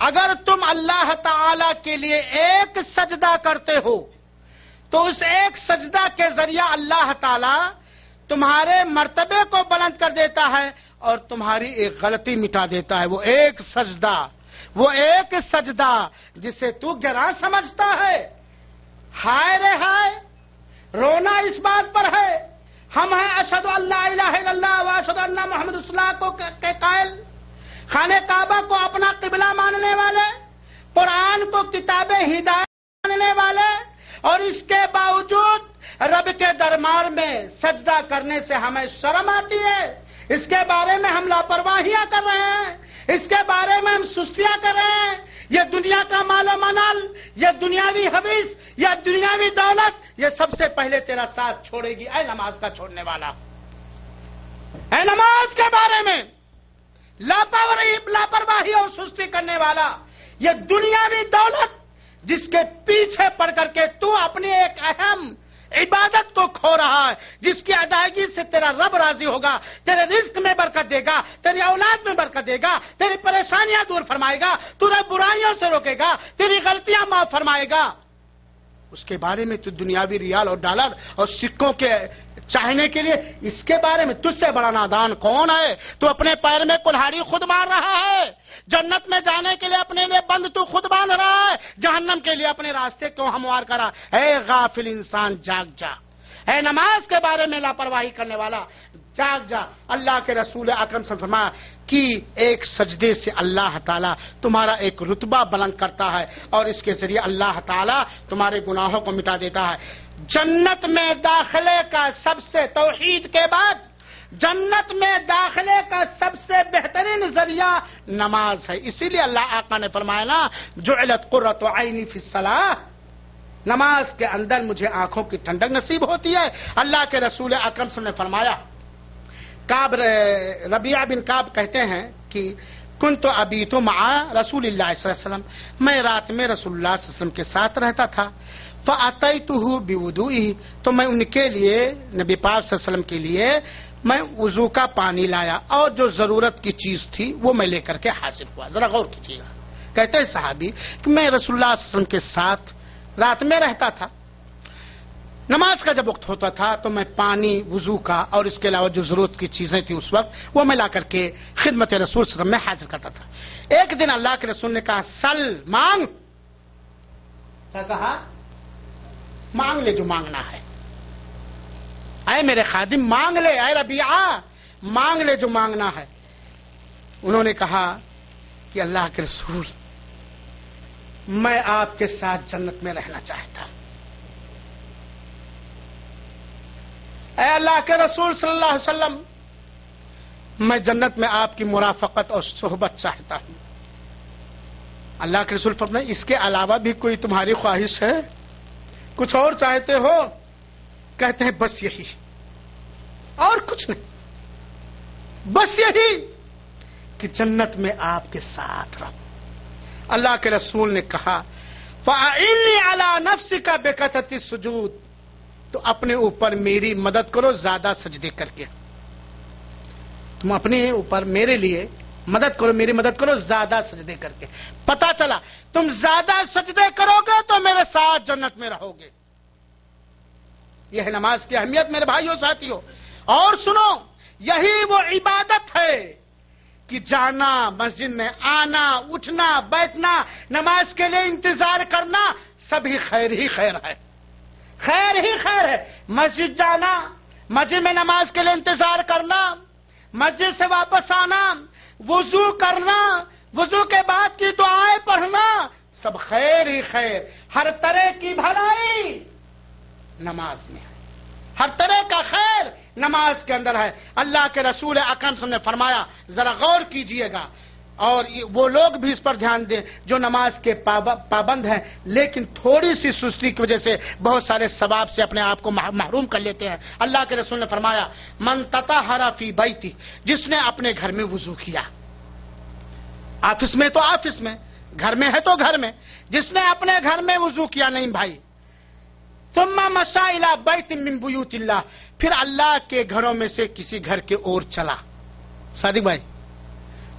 اگر تم اللہ تعالی کے لیے ایک سجدہ کرتے ہو تو اس ایک سجدہ کے ذریعہ اللہ تعالی تمہارے مرتبے کو بلند کر دیتا ہے اور تمہاری ایک غلطی مٹا دیتا ہے. وہ ایک سجدہ جسے تو گراں سمجھتا ہے. ہائے رے ہائے، رونا اس بات پر ہے ہم ہیں اشہد ان لا الہ الا اللہ و اشہد ان محمد رسول اللہ کو کے قائل، خانہ کعبہ کو اپنا قبلہ ماننے والے، قرآن کو کتاب ہدایت ماننے والے، اور اس کے باوجود رب کے دربار میں سجدہ کرنے سے ہمیں شرم آتی ہے. اس کے بارے میں ہم لاپرواہیاں کر رہے ہیں، اس کے بارے میں ہم سستیاں کر رہے ہیں. یہ دنیا کا مال و منال، یہ دنیاوی حویث، یہ دنیاوی دولت، یہ سب سے پہلے تیرا ساتھ چھوڑے گی اے نماز کا چھوڑنے والا. اے نماز کے بارے میں لاپرواہی اور سستی کرنے والا، یہ دنیاوی دولت جس کے پیچھے پڑ کر کے تو اپنی ایک اہم عبادت کو کھو رہا ہے، جس کی ادائیگی سے تیرا رب راضی ہوگا، تیرے رزق میں برکت دے گا، تیری اولاد میں برکت دے گا، تیری پریشانیاں دور فرمائے گا، تجھے برائیوں سے روکے گا، تیری غلطیاں معاف فرمائے گا. اس کے بارے میں تو دنیاوی ریال اور ڈالر اور سکوں کے چاہنے کے لیے اس کے بارے میں تجھ سے بڑا نادان کون ہے؟ تو اپنے پیر میں کلہاڑی خود مار رہا ہے. جنت میں جانے کے لیے اپنے لیے بند تو خود باندھ رہا ہے، جہنم کے لیے اپنے راستے کیوں ہموار کرا؟ اے غافل انسان جاگ جا، اے نماز کے بارے میں لاپرواہی کرنے والا جاگ جا. اللہ کے رسول اکرم صلی اللہ علیہ وسلم فرمایا کہ ایک سجدے سے اللہ تعالیٰ تمہارا ایک رتبہ بلند کرتا ہے اور اس کے ذریعے اللہ تعالیٰ تمہارے گناہوں کو مٹا دیتا ہے. جنت میں داخلے کا سب سے، توحید کے بعد جنت میں داخلے کا سب سے بہترین ذریعہ نماز ہے. اسی لیے اللہ آقا نے فرمایا نا، جعلت قرۃ عینی فی الصلاۃ، نماز کے اندر مجھے آنکھوں کی ٹھنڈک نصیب ہوتی ہے. اللہ کے رسول اکرم صلی اللہ علیہ وسلم نے فرمایا، ربیعہ بن کعب کہتے ہیں کہ کنت ابیت مع رسول اللہ صلی اللہ علیہ وسلم، میں رات میں رسول اللہ صلی اللہ علیہ وسلم کے ساتھ رہتا تھا. فاتیتہ بوضوئہ، تو میں ان کے لیے، نبی پاک صلی اللہ علیہ وسلم کے لیے میں وضو کا پانی لایا اور جو ضرورت کی چیز تھی وہ میں لے کر کے حاصل ہوا. ذرا غور کیجیے گا. کہتے ہیں صحابی کہ میں رسول اللہ صلی اللہ علیہ وسلم کے ساتھ رات میں رہتا تھا، نماز کا جب وقت ہوتا تھا تو میں پانی، وضو کا اور اس کے علاوہ جو ضرورت کی چیزیں تھیں اس وقت وہ میں لا کر کے خدمت رسول صلی اللہ علیہ وسلم میں حاضر کرتا تھا. ایک دن اللہ کے رسول نے کہا سل، مانگ. کیا کہا؟ مانگ لے جو مانگنا ہے. اے میرے خادم مانگ لے، اے ربیعہ مانگ لے جو مانگنا ہے. انہوں نے کہا کہ اللہ کے رسول میں آپ کے ساتھ جنت میں رہنا چاہتا ہوں. اے اللہ کے رسول صلی اللہ علیہ وسلم میں جنت میں آپ کی مرافقت اور صحبت چاہتا ہوں. اللہ کے رسول فرمائے اس کے علاوہ بھی کوئی تمہاری خواہش ہے؟ کچھ اور چاہتے ہو؟ کہتے ہیں بس یہی، اور کچھ نہیں، بس یہی کہ جنت میں آپ کے ساتھ رہوں. اللہ کے رسول نے کہا فَأَعِنِّي عَلَى نَفْسِكَ بِكَثْرَةِ السُّجُودِ، تو اپنے اوپر میری مدد کرو زیادہ سجدے کر کے. تم اپنے اوپر میرے لیے مدد کرو، میری مدد کرو زیادہ سجدے کر کے. پتا چلا تم زیادہ سجدے کرو گے تو میرے ساتھ جنت میں رہو گے. یہ ہے نماز کی اہمیت میرے بھائیوں ساتھیوں. اور سنو، یہی وہ عبادت ہے کہ جانا مسجد میں، آنا، اٹھنا، بیٹھنا، نماز کے لیے انتظار کرنا، سبھی خیر ہی خیر ہے، خیر ہی خیر ہے. مسجد جانا، مسجد میں نماز کے لیے انتظار کرنا، مسجد سے واپس آنا، وضو کرنا، وضو کے بعد کی دعائیں پڑھنا، سب خیر ہی خیر. ہر طرح کی بھلائی نماز میں ہے، ہر طرح کا خیر نماز کے اندر ہے. اللہ کے رسول اکرم صلی اللہ علیہ وسلم نے فرمایا، ذرا غور کیجئے گا، اور وہ لوگ بھی اس پر دھیان دیں جو نماز کے پابند ہیں لیکن تھوڑی سی سستی کی وجہ سے بہت سارے ثواب سے اپنے آپ کو محروم کر لیتے ہیں. اللہ کے رسول نے فرمایا من تطہر فی بیتی، جس نے اپنے گھر میں وضو کیا، آفس میں تو آفس میں، گھر میں ہے تو گھر میں، جس نے اپنے گھر میں وضو کیا، نہیں بھائی، ثم مشى الى بیت من بیوت اللہ، پھر اللہ کے گھروں میں سے کسی گھر کے اور چلا. صادق بھائی،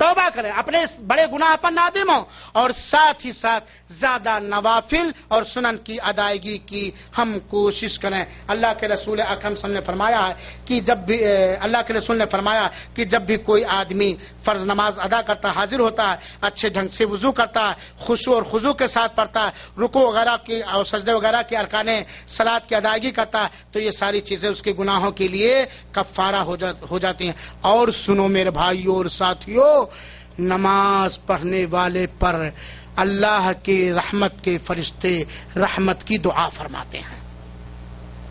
توبہ کریں، اپنے اس بڑے گناہ پر نادم ہوں، اور ساتھ ہی ساتھ زیادہ نوافل اور سنن کی ادائیگی کی ہم کوشش کریں۔ اللہ کے رسول اکرم صلی اللہ علیہ وسلم نے فرمایا ہے کہ اللہ کے رسول نے فرمایا کہ جب بھی کوئی آدمی فرض نماز ادا کرتا، حاضر ہوتا ہے، اچھے ڈھنگ سے وضو کرتا ہے، خشوع اور خضوع کے ساتھ پڑھتا ہے، رکوع وغیرہ کی اور سجدے وغیرہ کے ارکان صلاۃ کی ادائیگی کرتا ہے، تو یہ ساری چیزیں اس کے گناہوں کے لیے کفارہ ہو جاتی ہیں۔ اور سنو میرے بھائیوں اور ساتھیوں، نماز پڑھنے والے پر اللہ کے رحمت کے فرشتے رحمت کی دعا فرماتے ہیں،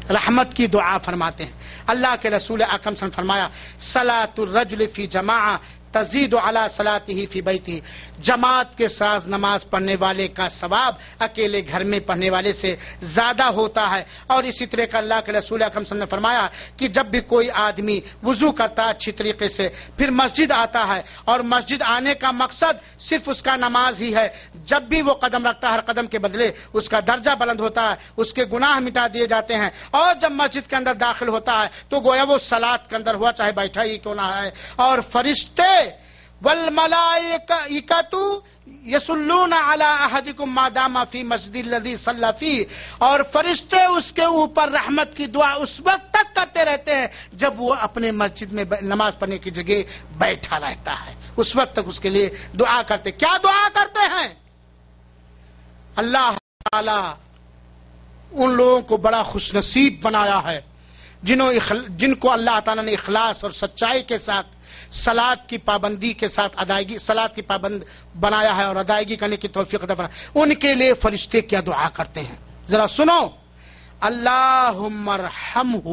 رحمت کی دعا فرماتے ہیں۔ اللہ کے رسول اکرم صلی اللہ علیہ وسلم نے فرمایا صلاۃ الرجل فی جماعہ تزید علی صلاته فی بیتہ، جماعت کے ساتھ نماز پڑھنے والے کا ثواب اکیلے گھر میں پڑھنے والے سے زیادہ ہوتا ہے۔ اور اسی طرح کا اللہ کے رسول اکرم صلی اللہ علیہ وسلم نے فرمایا کہ جب بھی کوئی آدمی وضو کرتا ہے اچھی طریقے سے، پھر مسجد آتا ہے، اور مسجد آنے کا مقصد صرف اس کا نماز ہی ہے، جب بھی وہ قدم رکھتا ہے ہر قدم کے بدلے اس کا درجہ بلند ہوتا ہے، اس کے گناہ مٹا دیے جاتے ہیں، اور جب مسجد کے اندر داخل ہوتا ہے تو گویا وہ صلاۃ کے اندر ہوا چاہے بیٹھا ہی کیوں نہ ہے۔ اور فرشتے والملائکۃ یصلون علی احدکم ما دام فی مسجد الذی صلی فیہ، اور فرشتے اس کے اوپر رحمت کی دعا اس وقت تک کرتے رہتے ہیں جب وہ اپنے مسجد میں نماز پڑھنے کی جگہ بیٹھا رہتا ہے، اس وقت تک اس کے لیے دعا کرتے۔ کیا دعا کرتے ہیں؟ اللہ تعالی ان لوگوں کو بڑا خوش نصیب بنایا ہے جن کو اللہ تعالیٰ نے اخلاص اور سچائی کے ساتھ صلاۃ کی پابندی کے ساتھ ادائیگی، صلاۃ کی پابند بنایا ہے اور ادائیگی کرنے کی توفیق عطا فرمایا۔ ان کے لیے فرشتے کیا دعا کرتے ہیں ذرا سنو۔ اللہم ارحمہ،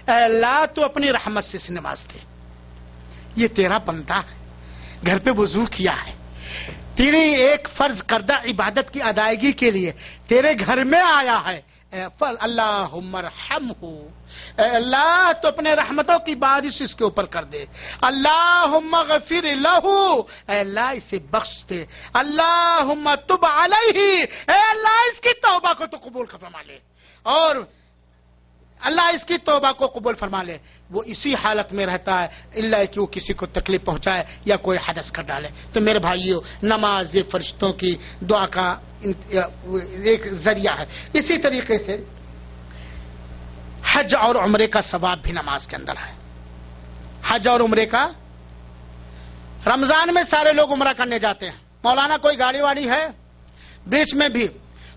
اے اللہ تو اپنی رحمت سے اسے نواز دے، یہ تیرا بندہ ہے، گھر پہ وضو کیا ہے، تیری ایک فرض کردہ عبادت کی ادائیگی کے لیے تیرے گھر میں آیا ہے، اللہم ارحمہ، اے اللہ تو اپنے رحمتوں کی بارش اس کے اوپر کر دے، اللہم اغفر لہ، اے اللہ اسے بخش دے، اللہم تب علیہ، اے اللہ اس کی توبہ کو تو قبول فرما لے، اور اللہ اس کی توبہ کو قبول فرما لے۔ وہ اسی حالت میں رہتا ہے اللہ کہ وہ کسی کو تکلیف پہنچائے یا کوئی حدث کر ڈالے۔ تو میرے بھائیو، نماز یہ فرشتوں کی دعا کا ایک ذریعہ ہے۔ اسی طریقے سے حج اور عمرے کا ثواب بھی نماز کے اندر ہے۔ حج اور عمرے کا، رمضان میں سارے لوگ عمرہ کرنے جاتے ہیں، مولانا کوئی گاڑی واڑی ہے بیچ میں بھی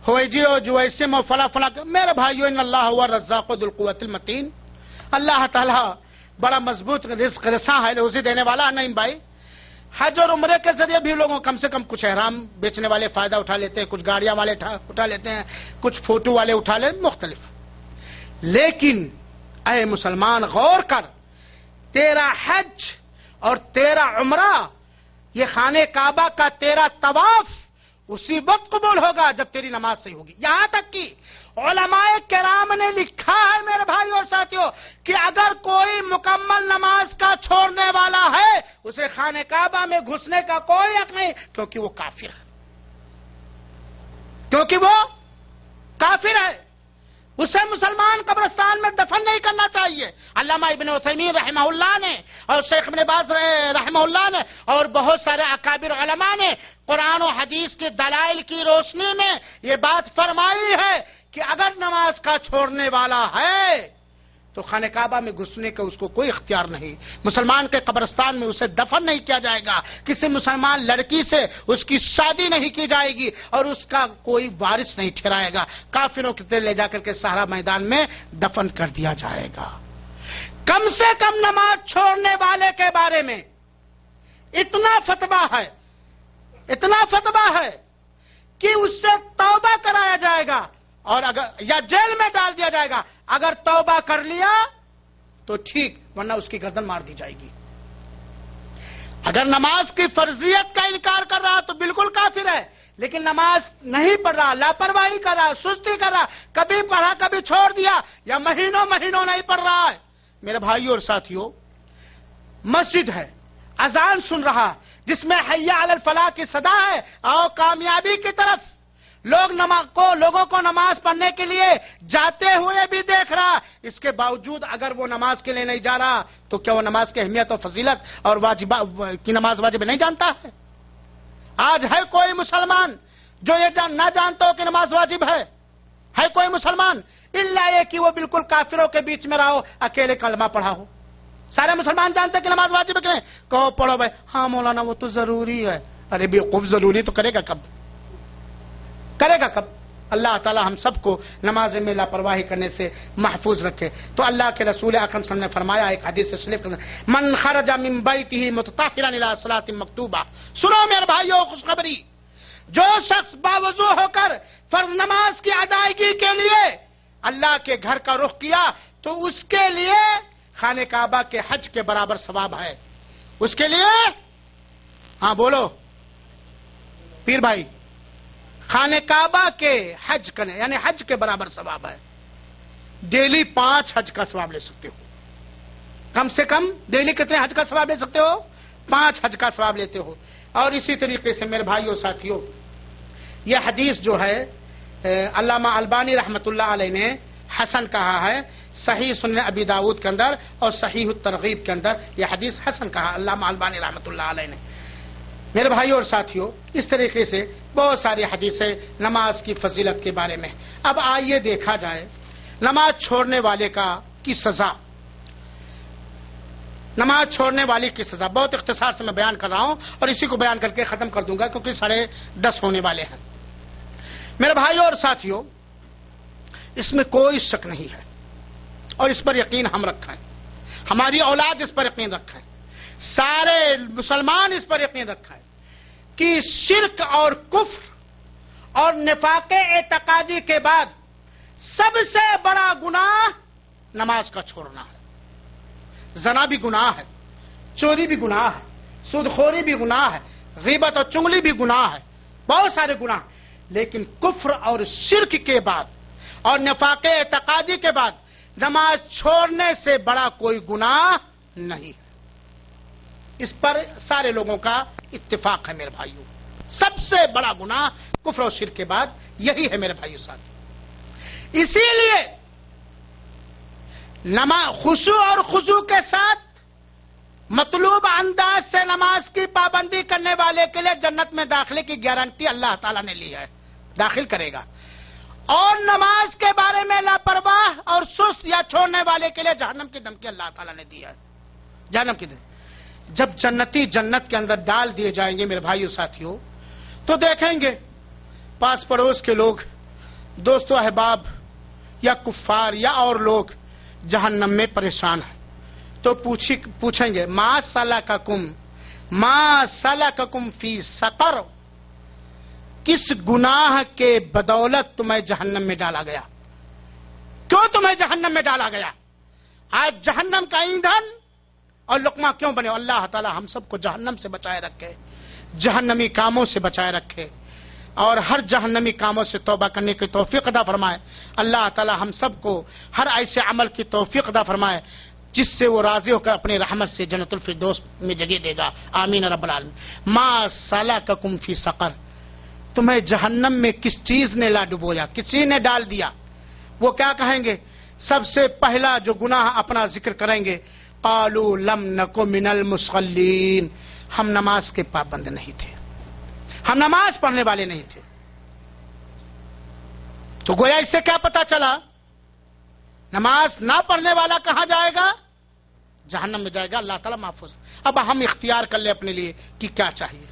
ہوئیجی اور جویسم اور فلاں فلاں، میرے بھائیو ان اللہ هو الرزاق ذو القوۃ المتین، اللہ تعالیٰ بڑا مضبوط رزق رساں ہے، روزی دینے والا۔ نہیں بھائی، حج اور عمرے کے ذریعے بھی لوگوں کم سے کم کچھ احرام بیچنے والے فائدہ اٹھا لیتے ہیں، کچھ گاڑیاں والے اٹھا لیتے ہیں، کچھ فوٹو والے اٹھا لیتے ہیں، مختلف۔ لیکن اے مسلمان غور کر، تیرا حج اور تیرا عمرہ، یہ خانہ کعبہ کا تیرا طواف اسی وقت قبول ہوگا جب تیری نماز صحیح ہوگی۔ یہاں تک کہ علماء کرام نے لکھا ہے میرے بھائی اور ساتھیوں کہ اگر کوئی مکمل نماز کا چھوڑنے والا ہے اسے خانہ کعبہ میں گھسنے کا کوئی حق نہیں، کیونکہ وہ کافر ہے، کیونکہ وہ کافر ہے، اسے مسلمان قبرستان میں دفن نہیں کرنا چاہیے۔ علامہ ابن عثیمین رحمہ اللہ نے اور شیخ ابن باز رحمہ اللہ نے اور بہت سارے اکابر علماء نے قرآن و حدیث کے دلائل کی روشنی میں یہ بات فرمائی ہے کہ اگر نماز کا چھوڑنے والا ہے تو خانہ کعبہ میں گھسنے کا اس کو کوئی اختیار نہیں، مسلمان کے قبرستان میں اسے دفن نہیں کیا جائے گا، کسی مسلمان لڑکی سے اس کی شادی نہیں کی جائے گی، اور اس کا کوئی وارث نہیں ٹھہرائے گا، کافروں کے لے جا کر کے صحرا میدان میں دفن کر دیا جائے گا۔ کم سے کم نماز چھوڑنے والے کے بارے میں اتنا فتویٰ ہے کہ اس سے توبہ کرایا جائے گا، اور اگر یا جیل میں ڈال دیا جائے گا، اگر توبہ کر لیا تو ٹھیک، ورنہ اس کی گردن مار دی جائے گی۔ اگر نماز کی فرضیت کا انکار کر رہا تو بالکل کافر ہے، لیکن نماز نہیں پڑھ رہا، لاپرواہی کر رہا، سستی کر رہا، کبھی پڑھا کبھی چھوڑ دیا، یا مہینوں نہیں پڑھ رہا ہے، میرے بھائیوں اور ساتھیوں، مسجد ہے، اذان سن رہا جس میں حی علی الفلاح کی صدا ہے، آؤ کامیابی کی طرف، لوگوں کو نماز پڑھنے کے لیے جاتے ہوئے بھی دیکھ رہا، اس کے باوجود اگر وہ نماز کے لیے نہیں جا رہا تو کیا وہ نماز کی اہمیت اور فضیلت اور کی نماز واجب نہیں جانتا ہے؟ آج ہے کوئی مسلمان جو یہ نہ جانتا ہو کہ نماز واجب ہے کوئی مسلمان؟ الا یہ کہ وہ بالکل کافروں کے بیچ میں رہا ہو، اکیلے کلمہ پڑھا ہو۔ سارے مسلمان جانتے ہیں کہ نماز واجب ہے کہ نہیں؟ کہو پڑھو بھائی، ہاں مولانا وہ تو ضروری ہے۔ ارے بیوقوف، ضروری تو کرے گا کب؟ اللہ تعالی ہم سب کو نماز میں لاپرواہی کرنے سے محفوظ رکھے۔ تو اللہ کے رسول اکرم صلی اللہ علیہ وسلم نے فرمایا ایک حدیث سے شریف، من خرج من بیتہ متطہرا الی صلاۃ مکتوبہ، سنو میرے بھائیو خوشخبری، جو شخص باوضو ہو کر فرض نماز کی ادائیگی کے لیے اللہ کے گھر کا رخ کیا تو اس کے لیے خانہ کعبہ کے حج کے برابر ثواب ہے۔ اس کے لیے، ہاں بولو پیر بھائی، خانہ کعبہ کے حج کرنے یعنی حج کے برابر ثواب ہے۔ ڈیلی 5 حج کا ثواب لے سکتے ہو، کم سے کم ڈیلی کتنے حج کا ثواب لے سکتے ہو؟ 5 حج کا ثواب لیتے ہو۔ اور اسی طریقے سے میرے بھائیوں ساتھیوں، یہ حدیث جو ہے علامہ البانی رحمت اللہ علیہ نے حسن کہا ہے، صحیح سنن ابی داؤد کے اندر اور صحیح الترغیب کے اندر یہ حدیث حسن کہا علامہ البانی رحمت اللہ علیہ نے۔ میرے بھائیوں اور ساتھیوں، اس طریقے سے بہت ساری حدیثیں نماز کی فضیلت کے بارے میں۔ اب آئیے دیکھا جائے نماز چھوڑنے والے کی سزا۔ نماز چھوڑنے والی کی سزا بہت اختصار سے میں بیان کر رہا ہوں اور اسی کو بیان کر کے ختم کر دوں گا کیونکہ 10:30 ہونے والے ہیں۔ میرے بھائیوں اور ساتھیوں، اس میں کوئی شک نہیں ہے اور اس پر یقین ہم رکھیں، ہماری اولاد اس پر یقین رکھیں، سارے مسلمان اس پر یقین رکھیں کہ شرک اور کفر اور نفاق اعتقادی کے بعد سب سے بڑا گناہ نماز کا چھوڑنا ہے۔ زنا بھی گناہ ہے، چوری بھی گناہ ہے، سود خوری بھی گناہ ہے، غیبت اور چغلی بھی گناہ ہے، بہت سارے گناہ، لیکن کفر اور شرک کے بعد اور نفاق اعتقادی کے بعد نماز چھوڑنے سے بڑا کوئی گناہ نہیں ہے۔ اس پر سارے لوگوں کا اتفاق ہے میرے بھائیوں، سب سے بڑا گناہ کفر اور شرک کے بعد یہی ہے میرے بھائیوں ساتھ۔ اسی لیے خشوع اور خضوع کے ساتھ مطلوب انداز سے نماز کی پابندی کرنے والے کے لیے جنت میں داخلے کی گارنٹی اللہ تعالیٰ نے لی ہے، داخل کرے گا۔ اور نماز کے بارے میں لاپرواہ اور سست یا چھوڑنے والے کے لیے جہنم کی دھمکی اللہ تعالیٰ نے دی ہے، جہنم کی دھمکی۔ جب جنتی جنت کے اندر ڈال دیے جائیں گے میرے بھائیوں ساتھیوں تو دیکھیں گے پاس پڑوس کے لوگ، دوست و احباب یا کفار یا اور لوگ جہنم میں پریشان ہیں تو پوچھیں گے ما سلککم فی سقر، کس گناہ کے بدولت تمہیں جہنم میں ڈالا گیا؟ کیوں تمہیں جہنم میں ڈالا گیا؟ آج جہنم کا ایندھن اور لقمہ کیوں بنے؟ اللہ تعالی ہم سب کو جہنم سے بچائے رکھے، جہنمی کاموں سے بچائے رکھے اور ہر جہنمی کاموں سے توبہ کرنے کی توفیق عطا فرمائے۔ اللہ تعالی ہم سب کو ہر ایسے عمل کی توفیق عطا فرمائے جس سے وہ راضی ہو کر اپنی رحمت سے جنت الفردوس میں جگہ دے گا، آمین رب العالمین۔ ما سلککم فی سقر، تمہیں جہنم میں کس چیز نے لا ڈبویا، کس چیز نے ڈال دیا؟ وہ کیا کہیں گے؟ سب سے پہلا جو گناہ اپنا ذکر کریں گے، قالوا لم نک من المصلین، ہم نماز کے پابند نہیں تھے، ہم نماز پڑھنے والے نہیں تھے۔ تو گویا اس سے کیا پتا چلا؟ نماز نہ پڑھنے والا کہاں جائے گا؟ جہنم میں جائے گا، اللہ تعالیٰ محفوظ۔ اب ہم اختیار کر لیں اپنے لیے کہ کیا چاہیے۔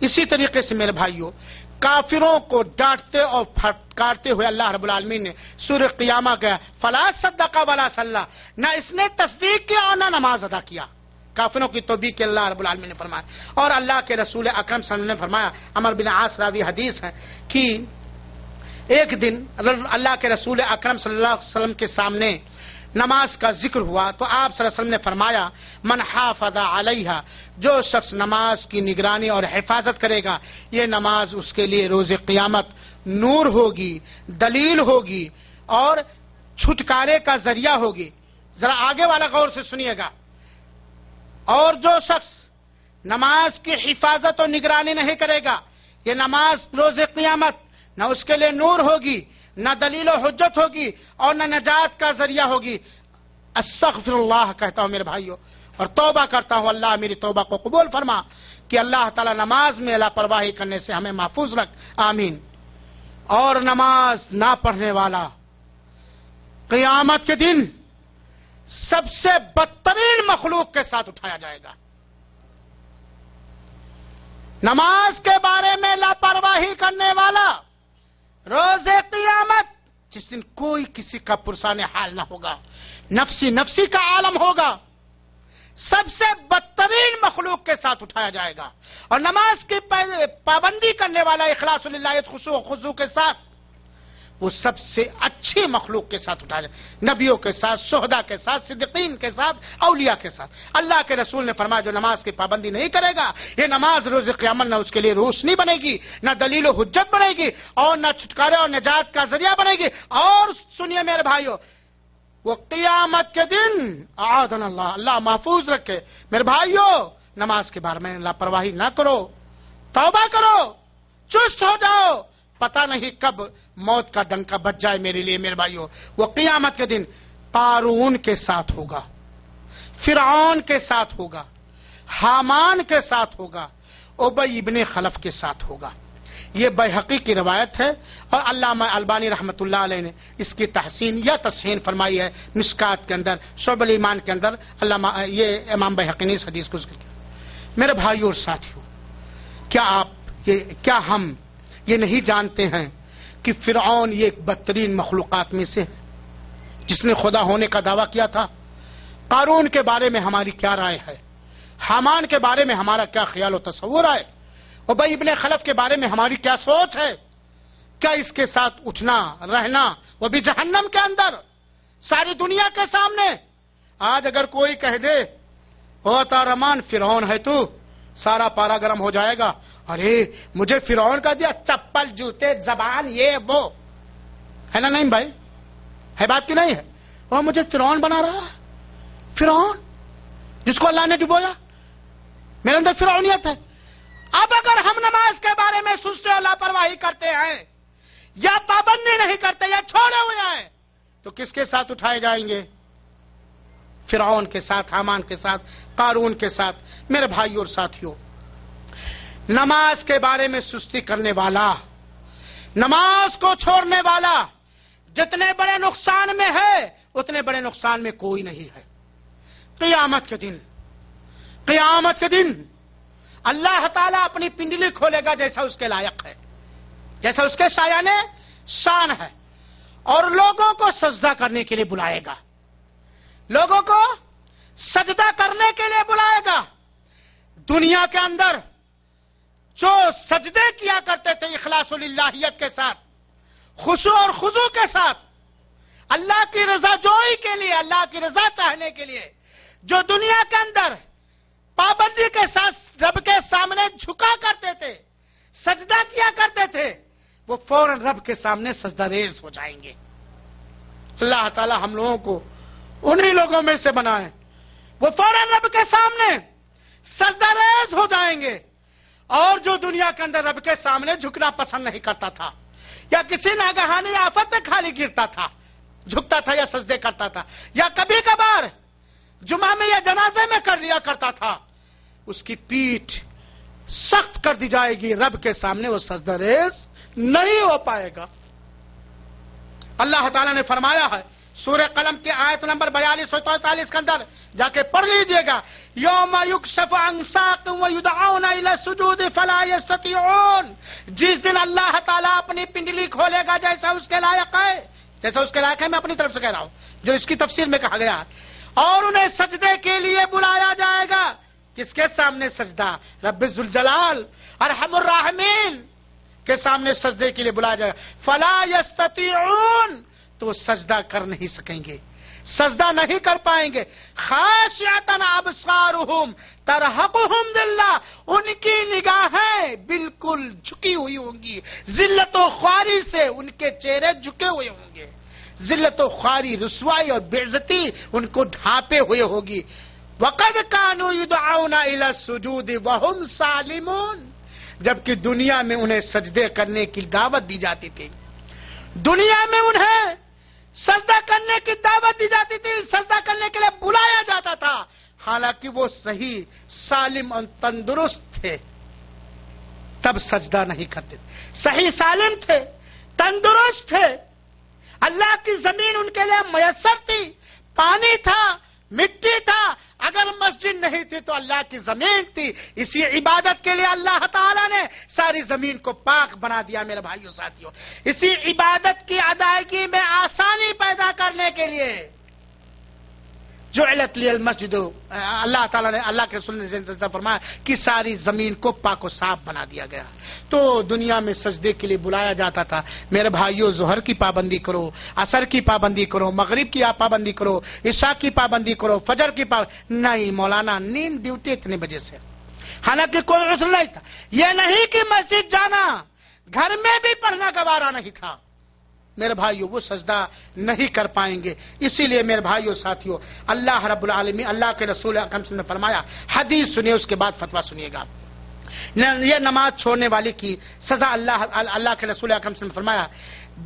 اسی طریقے سے میرے بھائیوں، کافروں کو ڈانٹتے اور پھٹکارتے ہوئے اللہ رب العالمین نے سورہ قیامہ کا فلا صدق ولا صلی، نہ اس نے تصدیق کیا اور نہ نماز ادا کیا۔ کافروں کی توبیخ کے اللہ رب العالمین نے فرمایا۔ اور اللہ کے رسول اکرم صلی اللہ علیہ وسلم نے فرمایا، عمرو بن عاص راوی حدیث ہے کہ ایک دن اللہ کے رسول اکرم صلی اللہ علیہ وسلم کے سامنے نماز کا ذکر ہوا تو آپ صلی اللہ علیہ وسلم نے فرمایا، من حافظ علیہا، جو شخص نماز کی نگرانی اور حفاظت کرے گا یہ نماز اس کے لیے روز قیامت نور ہوگی، دلیل ہوگی اور چھٹکارے کا ذریعہ ہوگی۔ ذرا آگے والا غور سے سنیے گا۔ اور جو شخص نماز کی حفاظت اور نگرانی نہیں کرے گا یہ نماز روز قیامت نہ اس کے لیے نور ہوگی، نہ دلیل و حجت ہوگی، اور نہ نجات کا ذریعہ ہوگی۔ استغفر اللہ کہتا ہوں میرے بھائیوں، اور توبہ کرتا ہوں اللہ میری توبہ کو قبول فرما، کہ اللہ تعالی نماز میں لاپرواہی کرنے سے ہمیں محفوظ رکھ، آمین۔ اور نماز نہ پڑھنے والا قیامت کے دن سب سے بدترین مخلوق کے ساتھ اٹھایا جائے گا۔ نماز کے بارے میں لاپرواہی کرنے والا روز قیامت، جس دن کوئی کسی کا پرسان حال نہ ہوگا، نفسی نفسی کا عالم ہوگا، سب سے بدترین مخلوق کے ساتھ اٹھایا جائے گا۔ اور نماز کی پابندی کرنے والا اخلاص للہ خشوع و خضوع کے ساتھ، وہ سب سے اچھی مخلوق کے ساتھ اٹھایا جائے، نبیوں کے ساتھ، شہداء کے ساتھ، صدیقین کے ساتھ، اولیاء کے ساتھ۔ اللہ کے رسول نے فرمایا جو نماز کی پابندی نہیں کرے گا، یہ نماز روز قیامت نہ اس کے لیے روشنی بنے گی، نہ دلیل و حجت بنے گی، اور نہ چھٹکارے اور نجات کا ذریعہ بنے گی۔ اور سنیے میرے بھائیوں، وہ قیامت کے دن اعاذنا اللہ محفوظ رکھے، میرے بھائیوں نماز کے بارے میں لاپرواہی نہ کرو، توبہ کرو، چست ہو جاؤ، پتہ نہیں کب موت کا ڈنکا بج جائے میرے لیے میرے بھائیوں۔ وہ قیامت کے دن قارون کے ساتھ ہوگا، فرعون کے ساتھ ہوگا، حامان کے ساتھ ہوگا، ابی ابن خلف کے ساتھ ہوگا۔ یہ بیہقی کی روایت ہے، اور علامہ البانی رحمۃ اللہ علیہ نے اس کی تحسین یا تصحیح فرمائی ہے مشکات کے اندر، شعب الایمان کے اندر علامہ یہ امام بیہقی نے اس حدیث کو ذکر کیا۔ میرے بھائیوں اور ساتھیوں، کیا ہم یہ نہیں جانتے ہیں کہ فرعون یہ ایک بدترین مخلوقات میں سے ہے جس نے خدا ہونے کا دعویٰ کیا تھا؟ قارون کے بارے میں ہماری کیا رائے ہے؟ حامان کے بارے میں ہمارا کیا خیال و تصور ہے؟ ابی ابن خلف کے بارے میں ہماری کیا سوچ ہے؟ کیا اس کے ساتھ اٹھنا رہنا، وہ بھی جہنم کے اندر ساری دنیا کے سامنے؟ آج اگر کوئی کہہ دے او تارمان فرعون ہے تو، سارا پارا گرم ہو جائے گا، ارے مجھے فرعون کا دیا، چپل جوتے زبان یہ وہ ہے نا؟ نہیں بھائی، ہے بات کی نہیں ہے؟ وہ مجھے فرعون بنا رہا ہے، فرعون جس کو اللہ نے ڈبویا، میرے اندر فرعونیت ہے۔ اب اگر ہم نماز کے بارے میں سستی اور لاپرواہی کرتے ہیں، یا پابندی نہیں کرتے، یا چھوڑے ہوئے ہیں، تو کس کے ساتھ اٹھائے جائیں گے؟ فرعون کے ساتھ، حامان کے ساتھ، قارون کے ساتھ۔ میرے بھائیوں اور ساتھیوں، نماز کے بارے میں سستی کرنے والا، نماز کو چھوڑنے والا جتنے بڑے نقصان میں ہے اتنے بڑے نقصان میں کوئی نہیں ہے۔ قیامت کے دن اللہ تعالیٰ اپنی پنڈلی کھولے گا جیسا اس کے لائق ہے، جیسا اس کے شایان شان ہے، اور لوگوں کو سجدہ کرنے کے لیے بلائے گا، لوگوں کو سجدہ کرنے کے لیے بلائے گا۔ دنیا کے اندر جو سجدے کیا کرتے تھے اخلاص للہیت کے ساتھ، خشوع اور خضوع کے ساتھ، اللہ کی رضا جوئی کے لیے، اللہ کی رضا چاہنے کے لیے، جو دنیا کے اندر پابندی کے ساتھ رب کے سامنے جھکا کرتے تھے، سجدہ کیا کرتے تھے، وہ فوراً رب کے سامنے سجدہ ریز ہو جائیں گے۔ اللہ تعالی ہم لوگوں کو انہی لوگوں میں سے بنائے، وہ فوراً رب کے سامنے سجدہ ریز ہو جائیں گے۔ اور جو دنیا کے اندر رب کے سامنے جھکنا پسند نہیں کرتا تھا، یا کسی ناگہانی آفت میں خالی گرتا تھا، جھکتا تھا یا سجدے کرتا تھا، یا کبھی کبھار جمعہ میں یا جنازے میں کر لیا کرتا تھا، اس کی پیٹھ سخت کر دی جائے گی، رب کے سامنے وہ سجدہ ریز نہیں ہو پائے گا۔ اللہ تعالیٰ نے فرمایا ہے سورہ قلم کی آیت نمبر 42 اور 43 کے اندر، جا کے پڑھ لیجئے گا، یوم یکشف عن ساق ویدعون الی السجود فلا یستطیعون، جس دن اللہ تعالیٰ اپنی پنڈلی کھولے گا جیسا اس کے لائق ہے، جیسا اس کے لائق ہے، میں اپنی طرف سے کہہ رہا ہوں جو اس کی تفسیر میں کہا گیا، اور انہیں سجدے کے لیے بلایا جائے گا۔ کس کے سامنے سجدہ؟ رب ذوالجلال ارحم الراحمین کے سامنے سجدے کے لیے بلایا جائے گا۔ فلا یستطیعون، تو سجدہ کر نہیں سکیں گے، سجدہ نہیں کر پائیں گے۔ خاشعۃ ابصارہم ترہقہم ذلہ، ان کی نگاہیں بالکل جھکی ہوئی ہوں گی، ذلت و خواری سے ان کے چہرے جھکے ہوئے ہوں گے، ذلت و خواری، رسوائی اور بے عزتی ان کو ڈھانپے ہوئے ہوگی۔ وقد كانوا يدعون الى السجود وهم سالمون، جبکہ دنیا میں انہیں سجدے کرنے کی دعوت دی جاتی تھی، دنیا میں انہیں سجدہ کرنے کی دعوت دی جاتی تھی، سجدہ کرنے کے لیے بلایا جاتا تھا، حالانکہ وہ صحیح سالم اور تندرست تھے، تب سجدہ نہیں کرتے تھے، صحیح سالم تھے، تندرست تھے، اللہ کی زمین ان کے لیے میسر تھی، پانی تھا، مٹی تھا، اگر مسجد نہیں تھی تو اللہ کی زمین تھی، اسی عبادت کے لیے اللہ تعالیٰ نے ساری زمین کو پاک بنا دیا میرے بھائیوں ساتھیوں، اسی عبادت کی ادائیگی میں آسانی پیدا کرنے کے لیے جعلت لی المسجد، اللہ تعالیٰ نے، اللہ کے رسول نے فرمایا کہ ساری زمین کو پاک و صاف بنا دیا گیا۔ تو دنیا میں سجدے کے لیے بلایا جاتا تھا، میرے بھائیوں ظہر کی پابندی کرو، عصر کی پابندی کرو، مغرب کی پابندی کرو، عشاء کی پابندی کرو، فجر کی پابندی نہیں، مولانا نیند ڈیوٹی اتنے بجے سے، حالانکہ کوئی عذر نہیں تھا، یہ نہیں کہ مسجد جانا گھر میں بھی پڑھنا گوارا نہیں تھا، میرے بھائیوں وہ سجدہ نہیں کر پائیں گے، اسی لیے میرے بھائیوں ساتھیوں اللہ رب العالمین، اللہ کے رسول اکرم صلی اللہ علیہ وسلم نے فرمایا، حدیث سنیے اس کے بعد فتویٰ سنیے گا، یہ نماز چھوڑنے والے کی سزا اللہ کے رسول اکرم صلی اللہ علیہ وسلم نے فرمایا،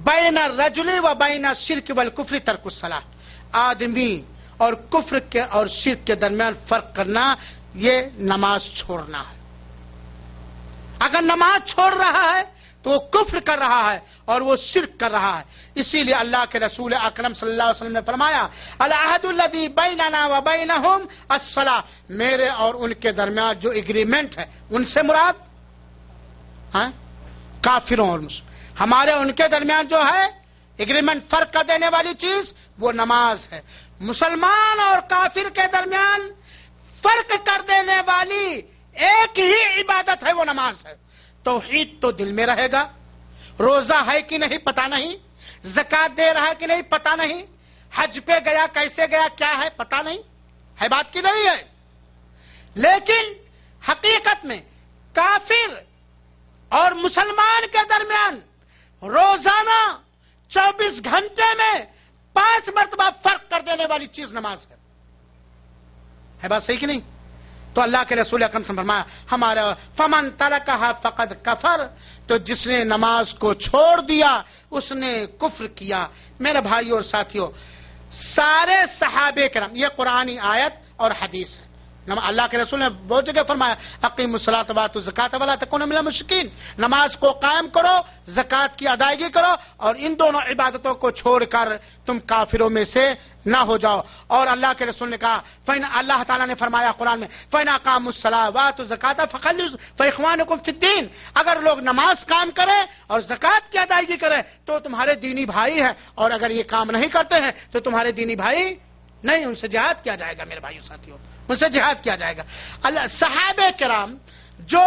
بین الرجل و بین الشرک والکفر ترک الصلاۃ، آدمی اور کفر کے اور شرک کے درمیان فرق کرنا یہ نماز چھوڑنا ہے، اگر نماز چھوڑ رہا ہے تو وہ کفر کر رہا ہے اور وہ شرک کر رہا ہے، اسی لیے اللہ کے رسول اکرم صلی اللہ علیہ وسلم نے فرمایا، العہد الذی بیننا و بینہم الصلاۃ، میرے اور ان کے درمیان جو ایگریمنٹ ہے، ان سے مراد کافروں اور مسلم، ہمارے ان کے درمیان جو ہے ایگریمنٹ، فرق کر دینے والی چیز وہ نماز ہے، مسلمان اور کافر کے درمیان فرق کر دینے والی ایک ہی عبادت ہے، وہ نماز ہے، توحید تو دل میں رہے گا، روزہ ہے کہ نہیں پتہ نہیں، زکات دے رہا ہے کہ نہیں پتہ نہیں، حج پہ گیا کیسے گیا کیا ہے پتہ نہیں ہے، بات کی نہیں ہے، لیکن حقیقت میں کافر اور مسلمان کے درمیان روزانہ 24 گھنٹے میں 5 مرتبہ فرق کر دینے والی چیز نماز ہے بات صحیح کہ نہیں؟ تو اللہ کے رسول اکرم صلی اللہ علیہ وسلم نے فرمایا ہمارا فمن ترکھا فقد کفر، تو جس نے نماز کو چھوڑ دیا اس نے کفر کیا۔ میرے بھائیوں اور ساتھیوں، سارے صحابہ کرام، یہ قرآنی آیت اور حدیث ہے، اللہ کے رسول نے بہت جگہ فرمایا اقیموا الصلاۃ وآتوا الزکاۃ ولا تکونوا من المشرکین، نماز کو قائم کرو، زکات کی ادائیگی کرو، اور ان دونوں عبادتوں کو چھوڑ کر تم کافروں میں سے نہ ہو جاؤ۔ اور اللہ کے رسول نے کہا اللہ تعالیٰ نے فرمایا قرآن میں فَإِنْ أَقَامُوا الصَّلَاةَ وَآتُوا الزَّكَاةَ فَإِخْوَانُكُمْ فِي الدِّينِ، اگر لوگ نماز قائم کریں اور زکات کی ادائیگی کریں تو تمہارے دینی بھائی ہیں، اور اگر یہ کام نہیں کرتے ہیں تو تمہارے دینی بھائی نہیں، ان سے جہاد کیا جائے گا میرے بھائیوں ساتھیوں، ان سے جہاد کیا جائے گا۔ صحابہ کرام جو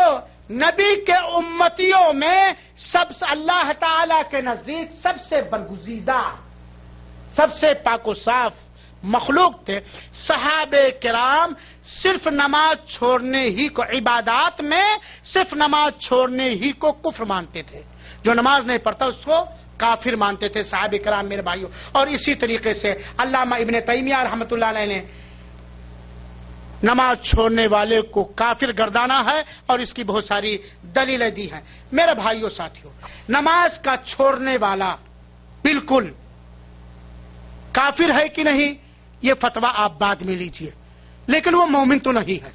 نبی کے امتیوں میں سب سے اللہ تعالی کے نزدیک سب سے برگزیدہ، سب سے پاک و صاف مخلوق تھے، صحابہ کرام صرف نماز چھوڑنے ہی کو، عبادات میں صرف نماز چھوڑنے ہی کو کفر مانتے تھے، جو نماز نہیں پڑھتا اس کو کافر مانتے تھے صحابہ کرام میرے بھائیوں۔ اور اسی طریقے سے علامہ ابن تیمیہ رحمۃ اللہ علیہ نے نماز چھوڑنے والے کو کافر گردانا ہے اور اس کی بہت ساری دلیلیں دی ہیں۔ میرے بھائیوں ساتھیوں، نماز کا چھوڑنے والا بالکل کافر ہے کہ نہیں یہ فتویٰ آپ بعد میں لیجئے، لیکن وہ مومن تو نہیں ہے،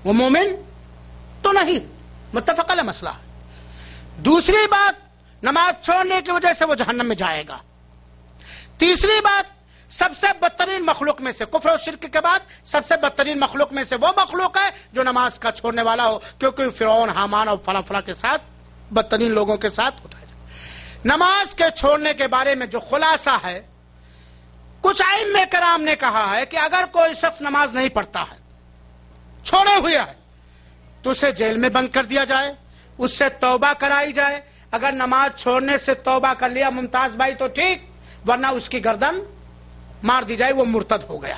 وہ مومن تو نہیں، متفق علیہ مسئلہ ہے۔ دوسری بات، نماز چھوڑنے کی وجہ سے وہ جہنم میں جائے گا۔ تیسری بات، سب سے بدترین مخلوق میں سے، کفر و شرک کے بعد سب سے بدترین مخلوق میں سے وہ مخلوق ہے جو نماز کا چھوڑنے والا ہو، کیونکہ فرعون، حامان اور فلاں فلاں کے ساتھ، بدترین لوگوں کے ساتھ ہوتا ہے۔ نماز کے چھوڑنے کے بارے میں جو خلاصہ ہے، کچھ ائمہ کرام نے کہا ہے کہ اگر کوئی شخص نماز نہیں پڑھتا ہے، چھوڑے ہوئے ہے، تو اسے جیل میں بند کر دیا جائے، اس سے توبہ کرائی جائے، اگر نماز چھوڑنے سے توبہ کر لیا ممتاز بھائی تو ٹھیک، ورنہ اس کی گردن مار دی جائے، وہ مرتد ہو گیا۔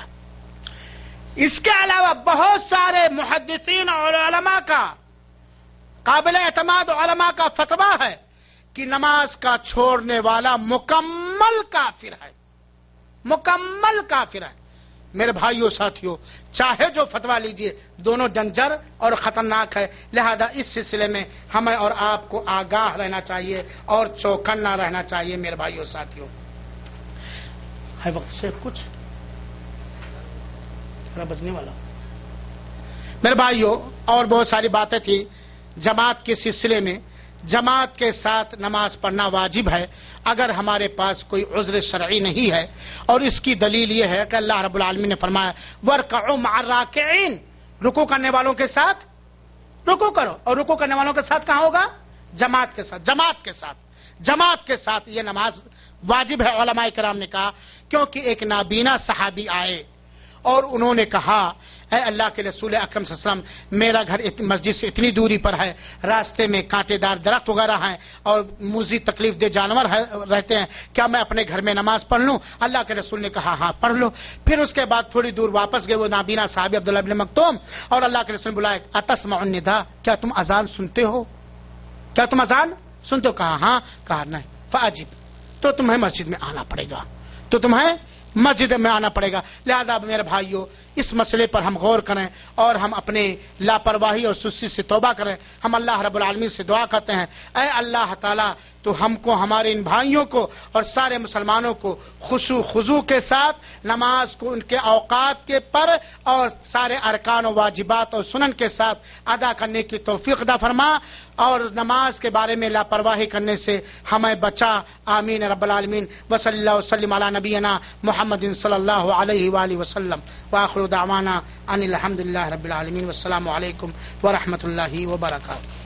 اس کے علاوہ بہت سارے محدثین اور علماء کا، قابل اعتماد علماء کا فتویٰ ہے کہ نماز کا چھوڑنے والا مکمل کافر ہے، مکمل کافر ہے۔ میرے بھائیوں ساتھیوں، چاہے جو فتویٰ لیجئے دونوں ڈنجر اور خطرناک ہے، لہذا اس سلسلے میں ہمیں اور آپ کو آگاہ رہنا چاہیے اور چوکنا رہنا چاہیے میرے بھائیوں ساتھیوں۔ ہے وقت سے کچھ بچنے والا میرے بھائیوں، اور بہت ساری باتیں تھیں جماعت کے سلسلے میں۔ جماعت کے ساتھ نماز پڑھنا واجب ہے اگر ہمارے پاس کوئی عذر شرعی نہیں ہے، اور اس کی دلیل یہ ہے کہ اللہ رب العالمین نے فرمایا وَارْكَعُوا مَعَ الرَّاكِعِينَ، رکوع کرنے والوں کے ساتھ رکوع کرو، اور رکوع کرنے والوں کے ساتھ کہاں ہوگا؟ جماعت کے ساتھ۔ جماعت کے ساتھ یہ نماز واجب ہے، علماء کرام نے کہا، کیونکہ ایک نابینا صحابی آئے اور انہوں نے کہا اے اللہ کے رسول اکرم صلی اللہ علیہ وسلم، میرا گھر مسجد سے اتنی دوری پر ہے، راستے میں کانٹے دار درخت وغیرہ ہیں اور مزید تکلیف دہ جانور رہتے ہیں، کیا میں اپنے گھر میں نماز پڑھ لوں؟ اللہ کے رسول نے کہا ہاں پڑھ لو۔ پھر اس کے بعد تھوڑی دور واپس گئے وہ نابینا صحابی عبداللہ بن مکتوم، اور اللہ کے رسول نے بلایا اتسمع النداء، کیا تم اذان سنتے ہو؟ کیا تم اذان سنتے ہو؟ کہا ہاں، کہا نہیں، فاجب، تو تمہیں مسجد میں آنا پڑے گا، مسجد میں آنا پڑے گا۔ لہذا میرے بھائیوں، اس مسئلے پر ہم غور کریں اور ہم اپنے لاپرواہی اور سستی سے توبہ کریں۔ ہم اللہ رب العالمین سے دعا کرتے ہیں اے اللہ تعالیٰ تو ہم کو، ہمارے ان بھائیوں کو اور سارے مسلمانوں کو خشوع خضوع کے ساتھ نماز کو ان کے اوقات کے پر اور سارے ارکان و واجبات اور سنن کے ساتھ ادا کرنے کی توفیق عطا فرما، اور نماز کے بارے میں لاپرواہی کرنے سے ہمیں بچا، آمین رب العالمین۔ وصلی اللہ وسلم علی نبینا محمد صلی اللہ علیہ وآلہ وسلم، وآخر دعوانا ان الحمد للہ رب العالمین، والسلام علیکم ورحمۃ اللہ وبرکاتہ۔